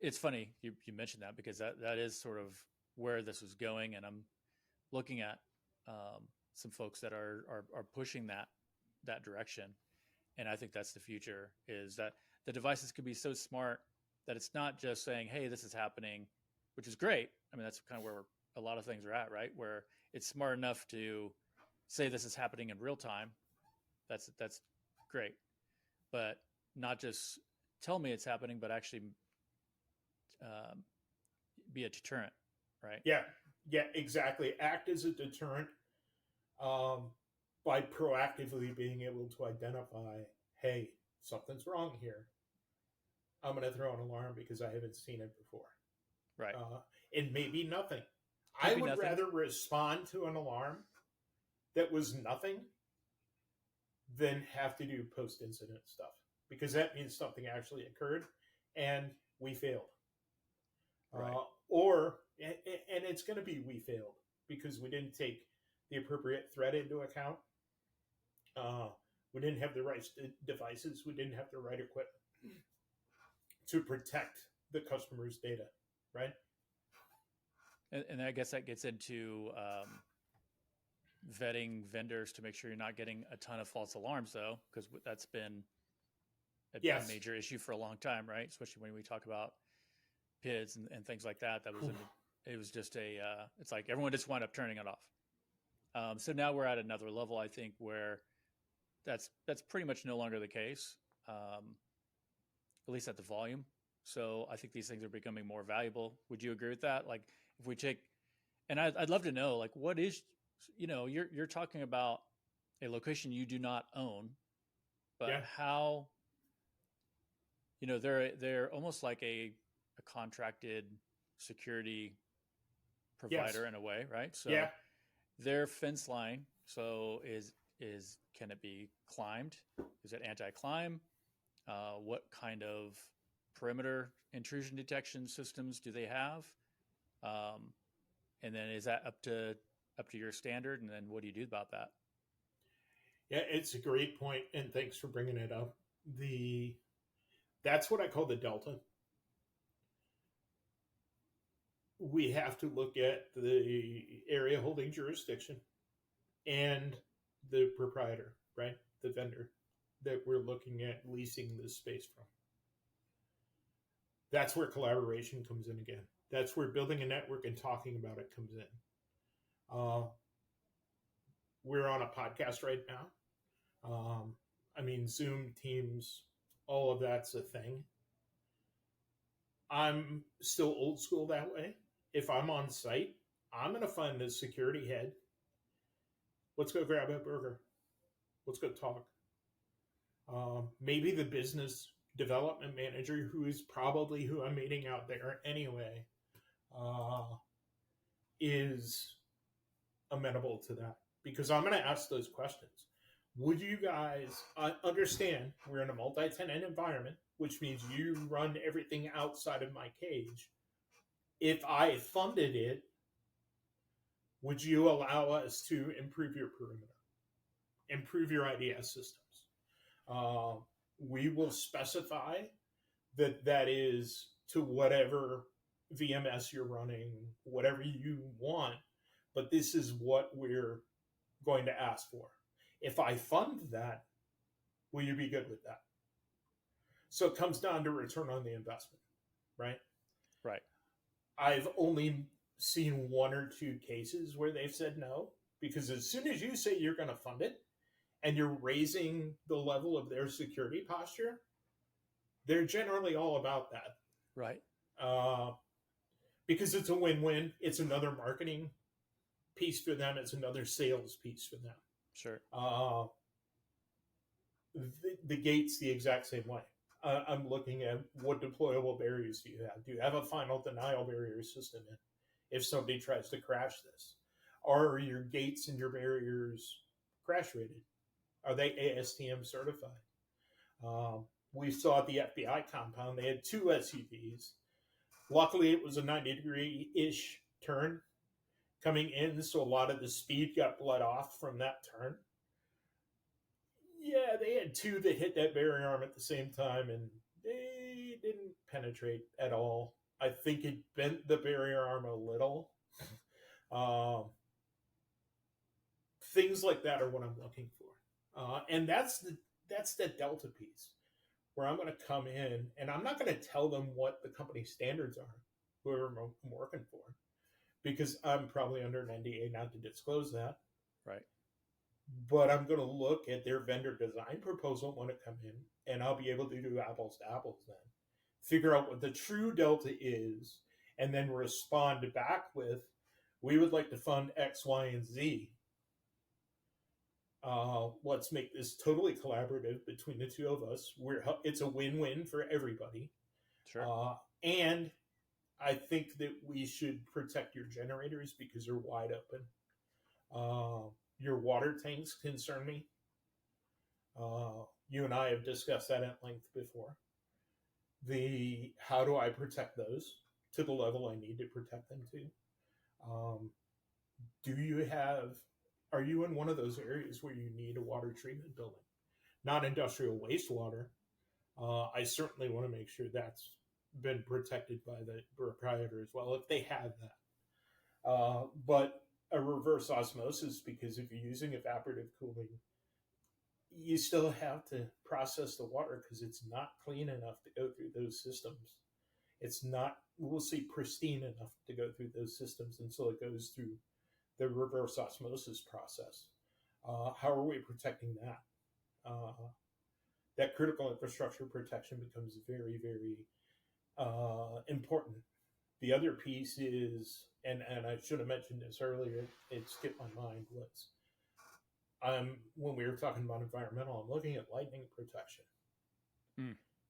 It's funny you mentioned that, because that is sort of where this is going, and I'm looking at some folks that are pushing that direction, and I think that's the future. Is that the devices could be so smart that it's not just saying, "Hey, this is happening," which is great. I mean, that's kind of where a lot of things are at, right? Where it's smart enough to say this is happening in real time. That's great, but not just tell me it's happening, but actually be a deterrent, right? Yeah, exactly. Act as a deterrent by proactively being able to identify, hey, something's wrong here. I'm going to throw an alarm because I haven't seen it before. Right. It may be nothing. I would rather respond to an alarm that was nothing than have to do post-incident stuff, because that means something actually occurred and we failed. Right. And it's going to be we failed because we didn't take the appropriate threat into account. We didn't have the right devices. We didn't have the right equipment to protect the customer's data, right? And I guess that gets into vetting vendors to make sure you're not getting a ton of false alarms, though, because that's been a major issue for a long time, right? Especially when we talk about PIDs and things like that. It was just it's like everyone just wound up turning it off. So now we're at another level, I think, where that's pretty much no longer the case, at least at the volume. So I think these things are becoming more valuable. Would you agree with that? Like, if we take, and I'd love to know, like, what is, you're talking about a location you do not own, but how, they're almost like a contracted security provider in a way, right? So their fence line, so is can it be climbed? Is it anti-climb? What kind of perimeter intrusion detection systems do they have? And then is that up to your standard? And then what do you do about that? Yeah, it's a great point, and thanks for bringing it up. That's what I call the delta. We have to look at the area holding jurisdiction and the proprietor, right? The vendor that we're looking at leasing this space from. That's where collaboration comes in again. That's where building a network and talking about it comes in. We're on a podcast right now. Zoom, Teams, all of that's a thing. I'm still old school that way. If I'm on site, I'm going to find the security head. Let's go grab a burger. Let's go talk. Maybe the business development manager, who is probably who I'm meeting out there anyway, is amenable to that, because I'm going to ask those questions. Would you guys understand we're in a multi-tenant environment, which means you run everything outside of my cage? If I funded it, would you allow us to improve your perimeter, improve your IDS systems? We will specify that is to whatever VMS you're running, whatever you want, but this is what we're going to ask for. If I fund that, will you be good with that? So it comes down to return on the investment, right? Right. I've only seen one or two cases where they've said no, because as soon as you say you're going to fund it and you're raising the level of their security posture, they're generally all about that. Right. Because it's a win-win. It's another marketing piece for them. It's another sales piece for them. Sure. the gate's the exact same way. I'm looking at what deployable barriers do you have? Do you have a final denial barrier system in if somebody tries to crash this? Are your gates and your barriers crash rated? Are they ASTM certified? Um, we saw at the FBI compound, they had two SUVs. Luckily, it was a 90-degree-ish turn coming in, so a lot of the speed got bled off from that turn. Yeah, they had two that hit that barrier arm at the same time, and they didn't penetrate at all. I think it bent the barrier arm a little. Um, things like that are what I'm looking for, and that's the delta piece where I'm going to come in and I'm not going to tell them what the company standards are, whoever I'm working for, because I'm probably under an NDA not to disclose that. Right. But I'm going to look at their vendor design proposal when it comes in, and I'll be able to do apples to apples then. Figure out what the true delta is, and then respond back with, we would like to fund X, Y, and Z. Let's make this totally collaborative between the two of us. It's a win-win for everybody. Sure. And I think that we should protect your generators because they're wide open. Your water tanks concern me. You and I have discussed that at length before. How do I protect those to the level I need to protect them to? Are you in one of those areas where you need a water treatment building? Not industrial wastewater. I certainly want to make sure that's been protected by the proprietor as well, if they have that. But a reverse osmosis, because if you're using evaporative cooling, you still have to process the water because it's not clean enough to go through those systems. It's not, we'll see, pristine enough to go through those systems until it goes through the reverse osmosis process. How are we protecting that? That critical infrastructure protection becomes very, very important. The other piece is, and I should have mentioned this earlier, it skipped my mind, was when we were talking about environmental, I'm looking at lightning protection.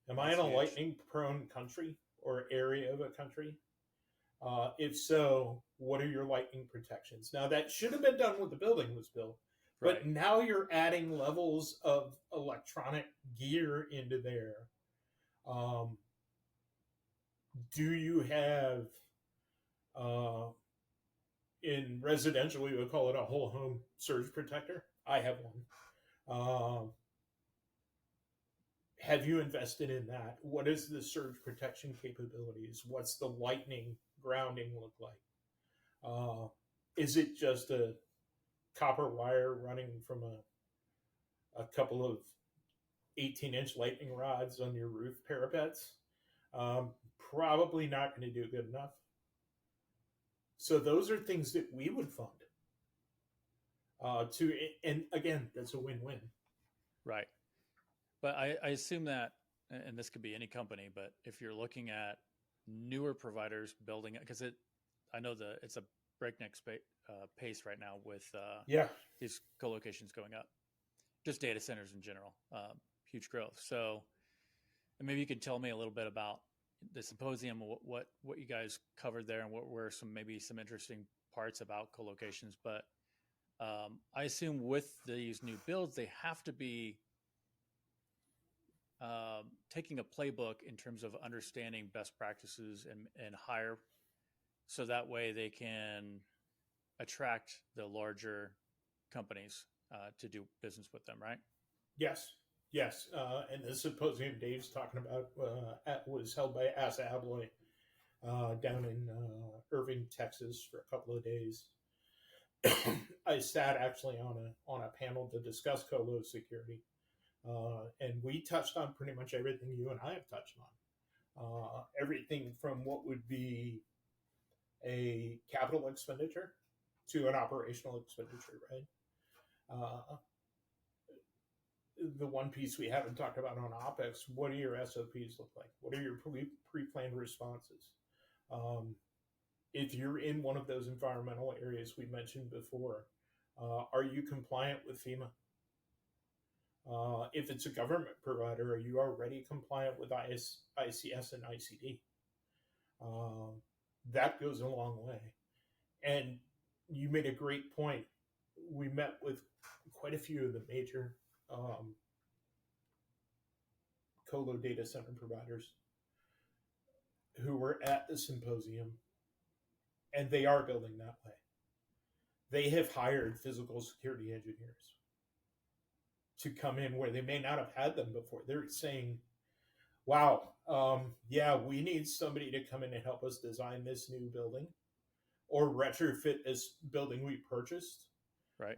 Am I in a lightning-prone country or area of a country? If so, what are your lightning protections? Now, that should have been done when the building was built, but now you're adding levels of electronic gear into there. Do you have, in residential, we would call it a whole home surge protector? I have one. Have you invested in that? What is the surge protection capabilities? What's the lightning grounding look like? Is it just a copper wire running from a couple of 18-inch lightning rods on your roof parapets? Probably not going to do good enough. So those are things that we would fund. And again, that's a win-win. Right. But I assume that, and this could be any company, but if you're looking at newer providers building it, because I know it's a breakneck pace right now with these colocations going up, just data centers in general, huge growth. So, and maybe you could tell me a little bit about the symposium, what you guys covered there, and what were some interesting parts about colocations. But I assume with these new builds, they have to be taking a playbook in terms of understanding best practices and hire, so that way they can attract the larger companies to do business with them, right? Yes. And the symposium Dave's talking about was held by Asa Abloy down in Irving, Texas, for a couple of days. I sat actually on a panel to discuss colo security. And we touched on pretty much everything you and I have touched on. Everything from what would be a capital expenditure to an operational expenditure, right? The one piece we haven't talked about on OpEx, what do your SOPs look like? What are your pre-planned responses? If you're in one of those environmental areas we mentioned before, are you compliant with FEMA? If it's a government provider, are you already compliant with ICS and ICD? Um, that goes a long way. And you made a great point. We met with quite a few of the major colo data center providers who were at the symposium, and they are building that way. They have hired physical security engineers to come in where they may not have had them before. They're saying, wow, yeah, we need somebody to come in and help us design this new building or retrofit this building we purchased. Right.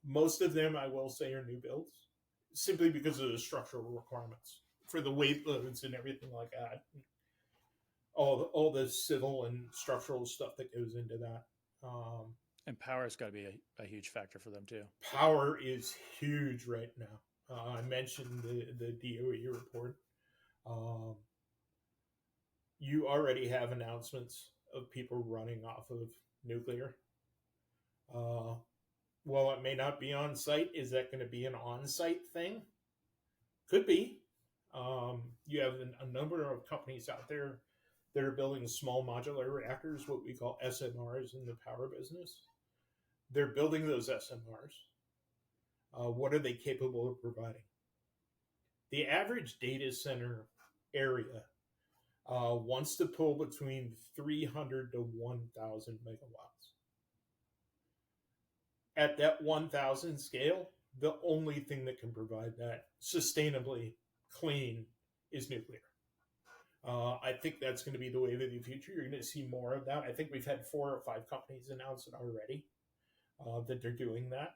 Most of them, I will say, are new builds simply because of the structural requirements for the weight loads and everything like that. All the civil and structural stuff that goes into that. And power's got to be a huge factor for them too. Power is huge right now. I mentioned the DOE report. You already have announcements of people running off of nuclear. While it may not be on site, is that going to be an on-site thing? Could be. You have a number of companies out there that are building small modular reactors, what we call SMRs in the power business. They're building those SMRs. What are they capable of providing? The average data center area wants to pull between 300 to 1,000 megawatts. At that 1,000 scale, the only thing that can provide that sustainably clean is nuclear. I think that's going to be the wave of the future. You're going to see more of that. I think we've had 4 or 5 companies announce it already that they're doing that.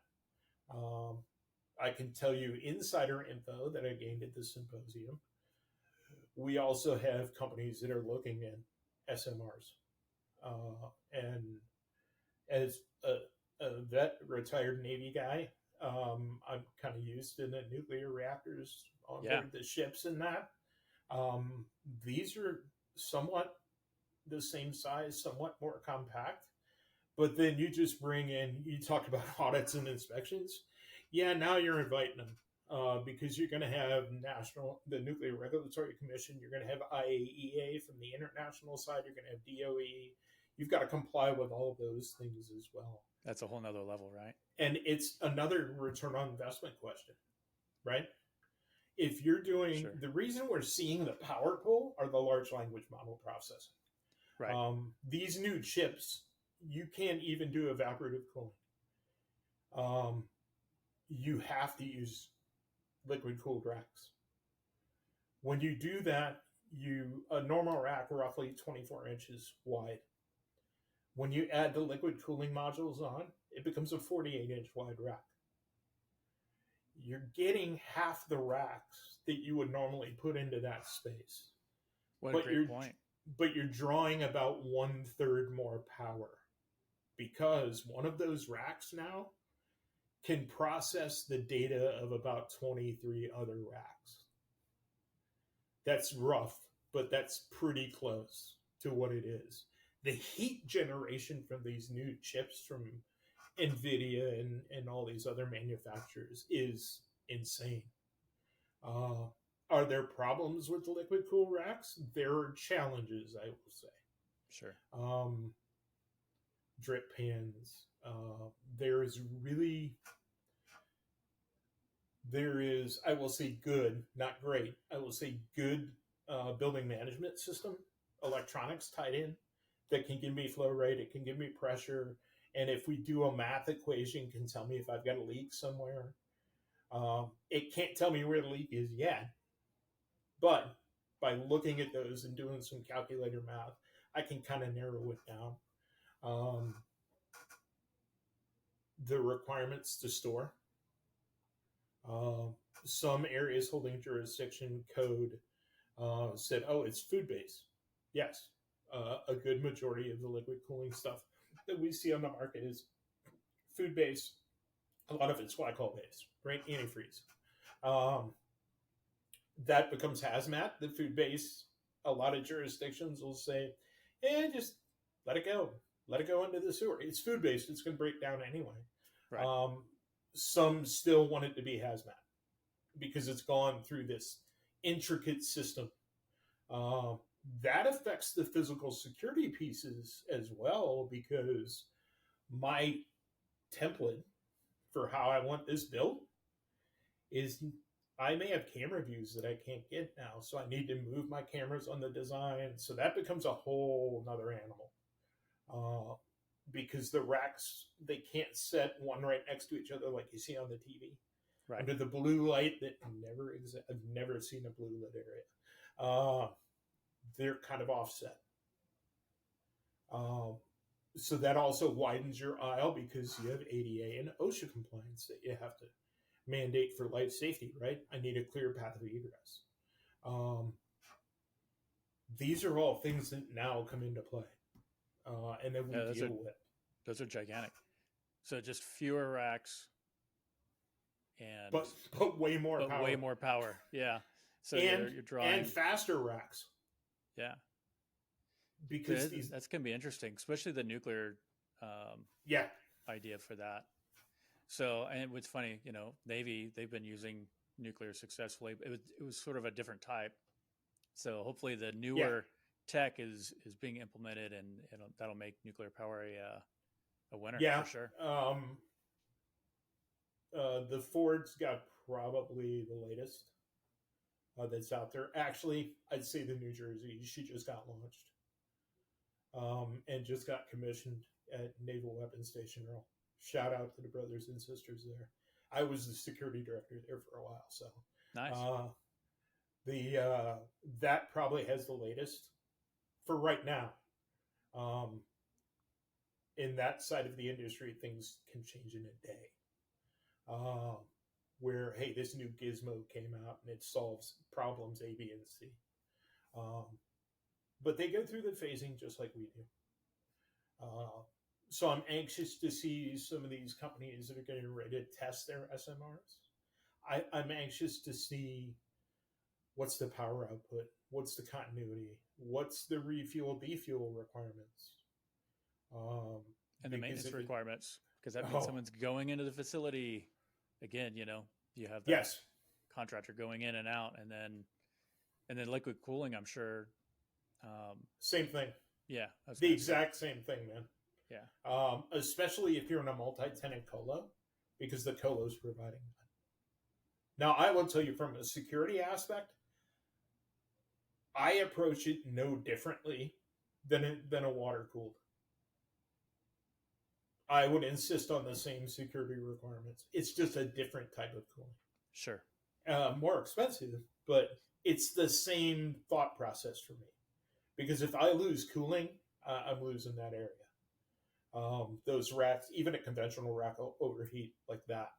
I can tell you insider info that I gained at the symposium. We also have companies that are looking at SMRs. And as a vet, retired Navy guy, I'm kind of used to the nuclear reactors on board the ships and that. These are somewhat the same size, somewhat more compact. But then you just bring in, you talk about audits and inspections. Yeah, now you're inviting them because you're going to have the Nuclear Regulatory Commission. You're going to have IAEA from the international side. You're going to have DOE. You've got to comply with all of those things as well. That's a whole nother level, right? And it's another return on investment question, right? If you're doing, the reason we're seeing the power pull are the large language model processing. Right. These new chips, you can't even do evaporative cooling. You have to use liquid cooled racks. When you do that, a normal rack roughly 24 inches wide. When you add the liquid cooling modules on, it becomes a 48-inch wide rack. You're getting half the racks that you would normally put into that space. What a great point. But you're drawing about 1/3 more power because one of those racks now can process the data of about 23 other racks. That's rough, but that's pretty close to what it is. The heat generation from these new chips from NVIDIA and all these other manufacturers is insane. Are there problems with the liquid cool racks? There are challenges, I will say. Sure. Drip pans. There is, I will say good, not great. I will say good building management system, electronics tied in that can give me flow rate. It can give me pressure. And if we do a math equation, can tell me if I've got a leak somewhere. It can't tell me where the leak is yet. But by looking at those and doing some calculator math, I can kind of narrow it down. The requirements to store. Some areas holding jurisdiction code said, oh, it's food-based. Yes, a good majority of the liquid cooling stuff that we see on the market is food-based. A lot of it's glycol-based, right? Antifreeze. That becomes hazmat, the food-based. A lot of jurisdictions will say, just let it go. Let it go into the sewer. It's food-based. It's going to break down anyway. Right. Some still want it to be hazmat. because it's gone through this intricate system. Uh, that affects the physical security pieces as well, because my template for how I want this built is I may have camera views that I can't get now, so I need to move my cameras on the design. So that becomes a whole another animal. Because the racks, they can't set one right next to each other like you see on the TV. Right. Under the blue light that never exists. I've never seen a blue lit area. They're kind of offset. Um, so that also widens your aisle because you have ADA and OSHA compliance that you have to mandate for life safety, right? I need a clear path of egress. These are all things that now come into play, and then we deal with. Those are gigantic. So just fewer racks, and but way more power. Way more power. Yeah. So and you're drawing and faster racks. Yeah. Because that's going to be interesting, especially the nuclear idea for that. So, and what's funny, Navy, they've been using nuclear successfully. It was sort of a different type. So hopefully the newer tech is being implemented, and that'll make nuclear power a winner for sure. The Ford's got probably the latest that's out there. Actually, I'd say the New Jersey. She just got launched. And just got commissioned at Naval Weapons Station Earl. Shout out to the brothers and sisters there. I was the security director there for a while, so nice. That probably has the latest for right now. In that side of the industry, things can change in a day. Where, hey, this new gizmo came out and it solves problems A, B, and C. But they go through the phasing just like we do. So I'm anxious to see some of these companies that are getting ready to test their SMRs. I'm anxious to see what's the power output, what's the continuity, what's the refuel, defuel requirements. And the maintenance requirements, because that means someone's going into the facility. Again, you have that contractor going in and out, and then liquid cooling, I'm sure. Same thing. Yeah. The exact same thing, man. Yeah. Especially if you're in a multi-tenant colo, because the colo's providing that. Now, I will tell you from a security aspect, I approach it no differently than a water-cooled. I would insist on the same security requirements. It's just a different type of cooling. Sure. More expensive, but it's the same thought process for me. Because if I lose cooling, I'm losing that area. Those racks, even a conventional rack, will overheat like that.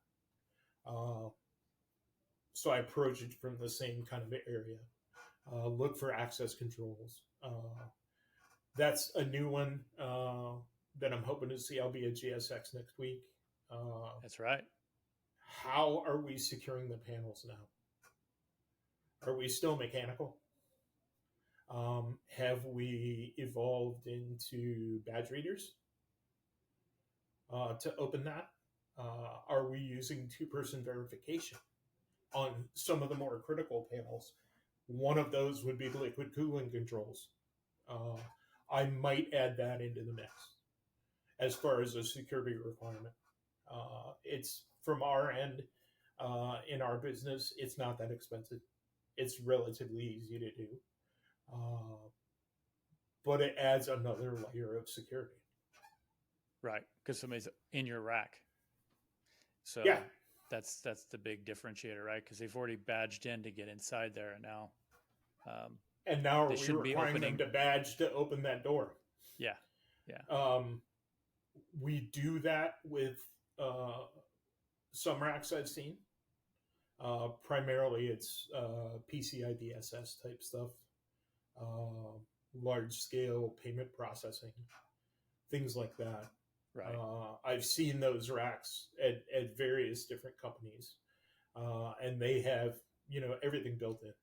So I approach it from the same kind of area. Look for access controls. That's a new one that I'm hoping to see. I'll be at GSX next week. That's right. How are we securing the panels now? Are we still mechanical? Have we evolved into badge readers to open that? Are we using two-person verification on some of the more critical panels? One of those would be the liquid cooling controls. I might add that into the mix as far as a security requirement. It's from our end in our business, it's not that expensive. It's relatively easy to do. But it adds another layer of security. Right, because somebody's in your rack. So that's the big differentiator, right? Because they've already badged in to get inside there, and now are we requiring them to badge to open that door? Yeah. We do that with some racks I've seen. Primarily, it's PCI DSS type stuff, large scale payment processing, things like that. Right. I've seen those racks at various different companies, and they have everything built in.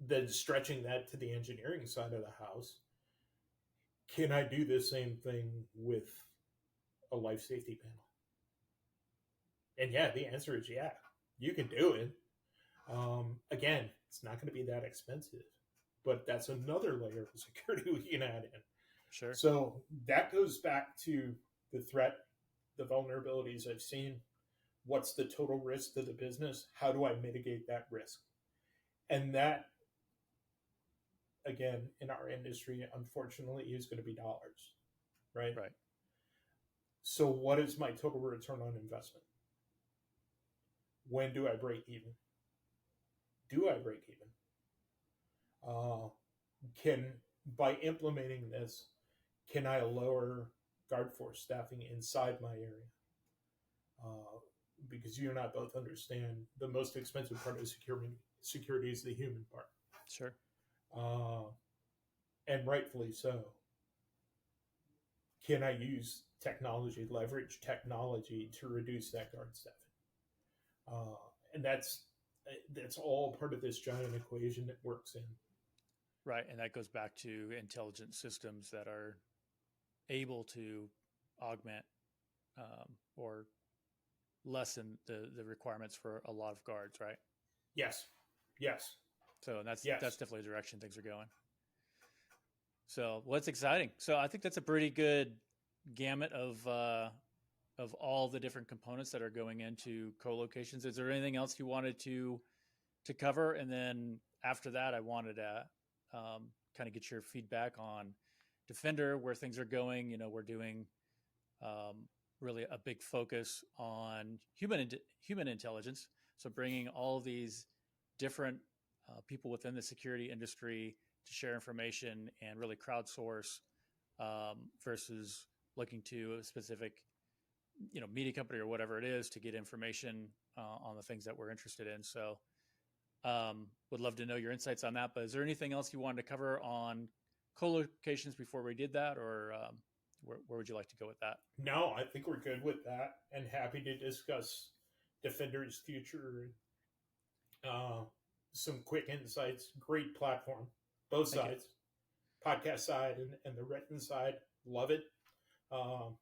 Then stretching that to the engineering side of the house, can I do the same thing with a life safety panel? And yeah, the answer is yeah, you can do it. Again, it's not going to be that expensive, but that's another layer of security we can add in. Sure. So that goes back to the threat, the vulnerabilities I've seen. What's the total risk to the business? How do I mitigate that risk? And that, again, in our industry, unfortunately, is going to be dollars, right? Right. So, what is my total return on investment? When do I break even? Do I break even? Can by implementing this, can I lower guard force staffing inside my area? Because you and I both understand the most expensive part of security is the human part. Sure. Uh, and rightfully so. Can I use technology, leverage technology to reduce that guard staffing? And that's all part of this giant equation that works in. Right. And that goes back to intelligent systems that are able to augment or lessen the requirements for a lot of guards, right? Yes. Yes. So and that's Yes. definitely the direction things are going. So what's exciting? So I think that's a pretty good gamut of all the different components that are going into co-locations. Is there anything else you wanted to cover? And then after that, I wanted to kind of get your feedback on Defender, where things are going. You know, we're doing really a big focus on human intelligence. So bringing all of these different people within the security industry to share information and really crowdsource versus looking to a specific media company or whatever it is to get information on the things that we're interested in. So would love to know your insights on that. But is there anything else you wanted to cover on co-locations before we did that, or where would you like to go with that? No, I think we're good with that, and happy to discuss Defender's future. Some quick insights. Great platform, both Thank you. sides, podcast side and the written side. Love it. Um,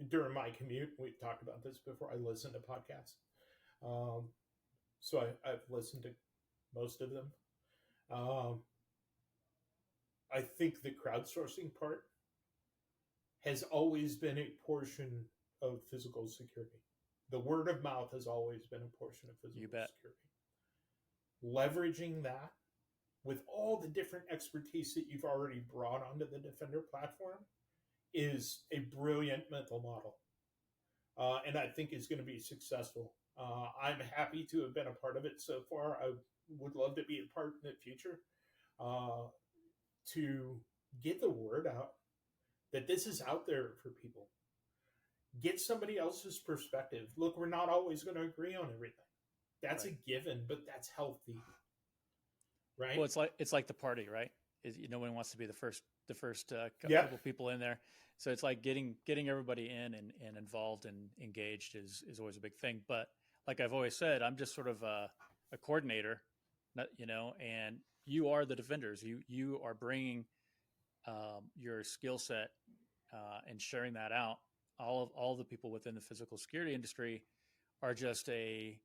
During my commute, we've talked about this before. I listen to podcasts, so I've listened to most of them. Um, I think the crowdsourcing part has always been a portion of physical security. The word of mouth has always been a portion of physical security. Leveraging that with all the different expertise that you've already brought onto the Defender platform is a brilliant mental model. And I think is going to be successful. I'm happy to have been a part of it so far. I would love to be a part in the future to get the word out that this is out there for people. Get somebody else's perspective. Look, we're not always going to agree on everything. That's right. A given, but that's healthy, right? Well, it's like the party, right? No one wants to be the first couple people in there. So it's like getting everybody in and involved and engaged is always a big thing. But like I've always said, I'm just sort of a coordinator, and you are the defenders. You are bringing your skill set and sharing that out. All the people within the physical security industry are just a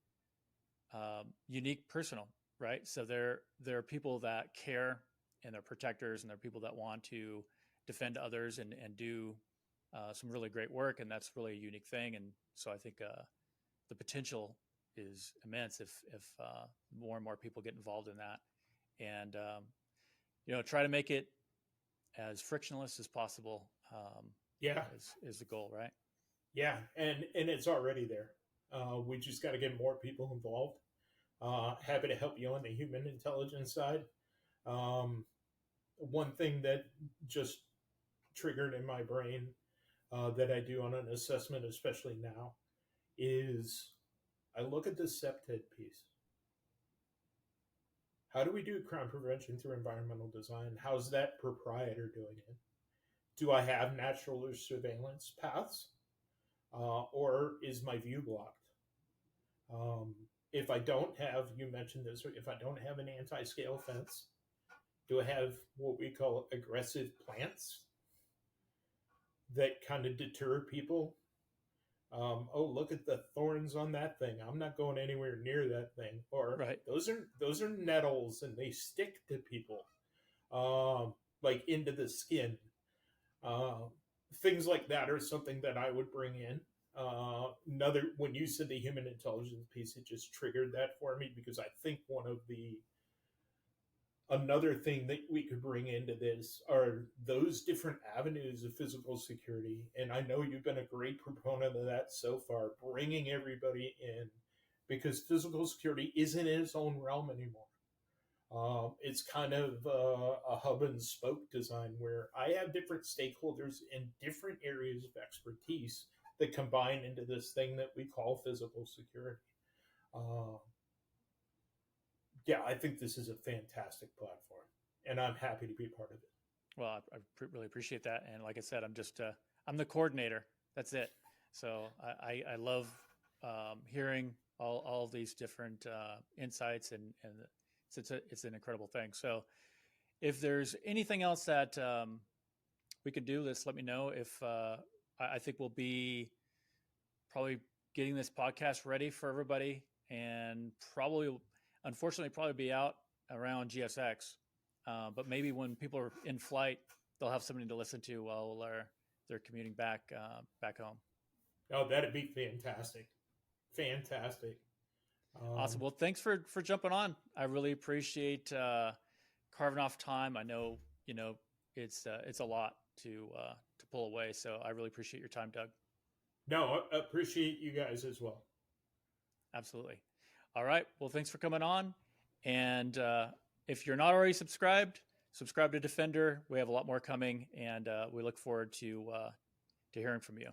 unique personal, right? So there are people that care and they're protectors, and they're people that want to defend others and do some really great work, and that's really a unique thing. And so I think the potential is immense if more and more people get involved in that, and try to make it as frictionless as possible. Is the goal, right? Yeah, and it's already there. We just got to get more people involved. Happy to help you on the human intelligence side. One thing that just triggered in my brain that I do on an assessment, especially now, is I look at the SEPTED piece. How do we do crime prevention through environmental design? How's that proprietor doing it? Do I have natural or surveillance paths? Or is my view blocked? If I don't have, you mentioned this, if I don't have an anti-scale fence, do I have what we call aggressive plants that kind of deter people Oh, look at the thorns on that thing. I'm not going anywhere near that thing. Or Right. those are nettles and they stick to people, like into the skin. Uh, Things like that are something that I would bring in. Another, when you said the human intelligence piece, it just triggered that for me because I think one of the another thing that we could bring into this are those different avenues of physical security. And I know you've been a great proponent of that so far, bringing everybody in because physical security isn't in its own realm anymore. It's kind of a hub and spoke design where I have different stakeholders in different areas of expertise that combine into this thing that we call physical security. Uh, yeah, I think this is a fantastic platform, and I'm happy to be part of it. Well, really appreciate that. And like I said, I'm the coordinator. That's it. So I love hearing all of these different insights, and it's an incredible thing. So if there's anything else that we could do, just let me know. If I think we'll be probably getting this podcast ready for everybody, and probably, unfortunately, probably be out around GSX. But maybe when people are in flight, they'll have something to listen to while they're commuting back home. Oh, that'd be fantastic, fantastic. Awesome. Well, thanks for jumping on. I really appreciate carving off time. I know it's a lot to pull away, so I really appreciate your time, Doug. No, I appreciate you guys as well. Absolutely. All right. Well, thanks for coming on. And if you're not already subscribed, subscribe to Defender. We have a lot more coming, and we look forward to hearing from you.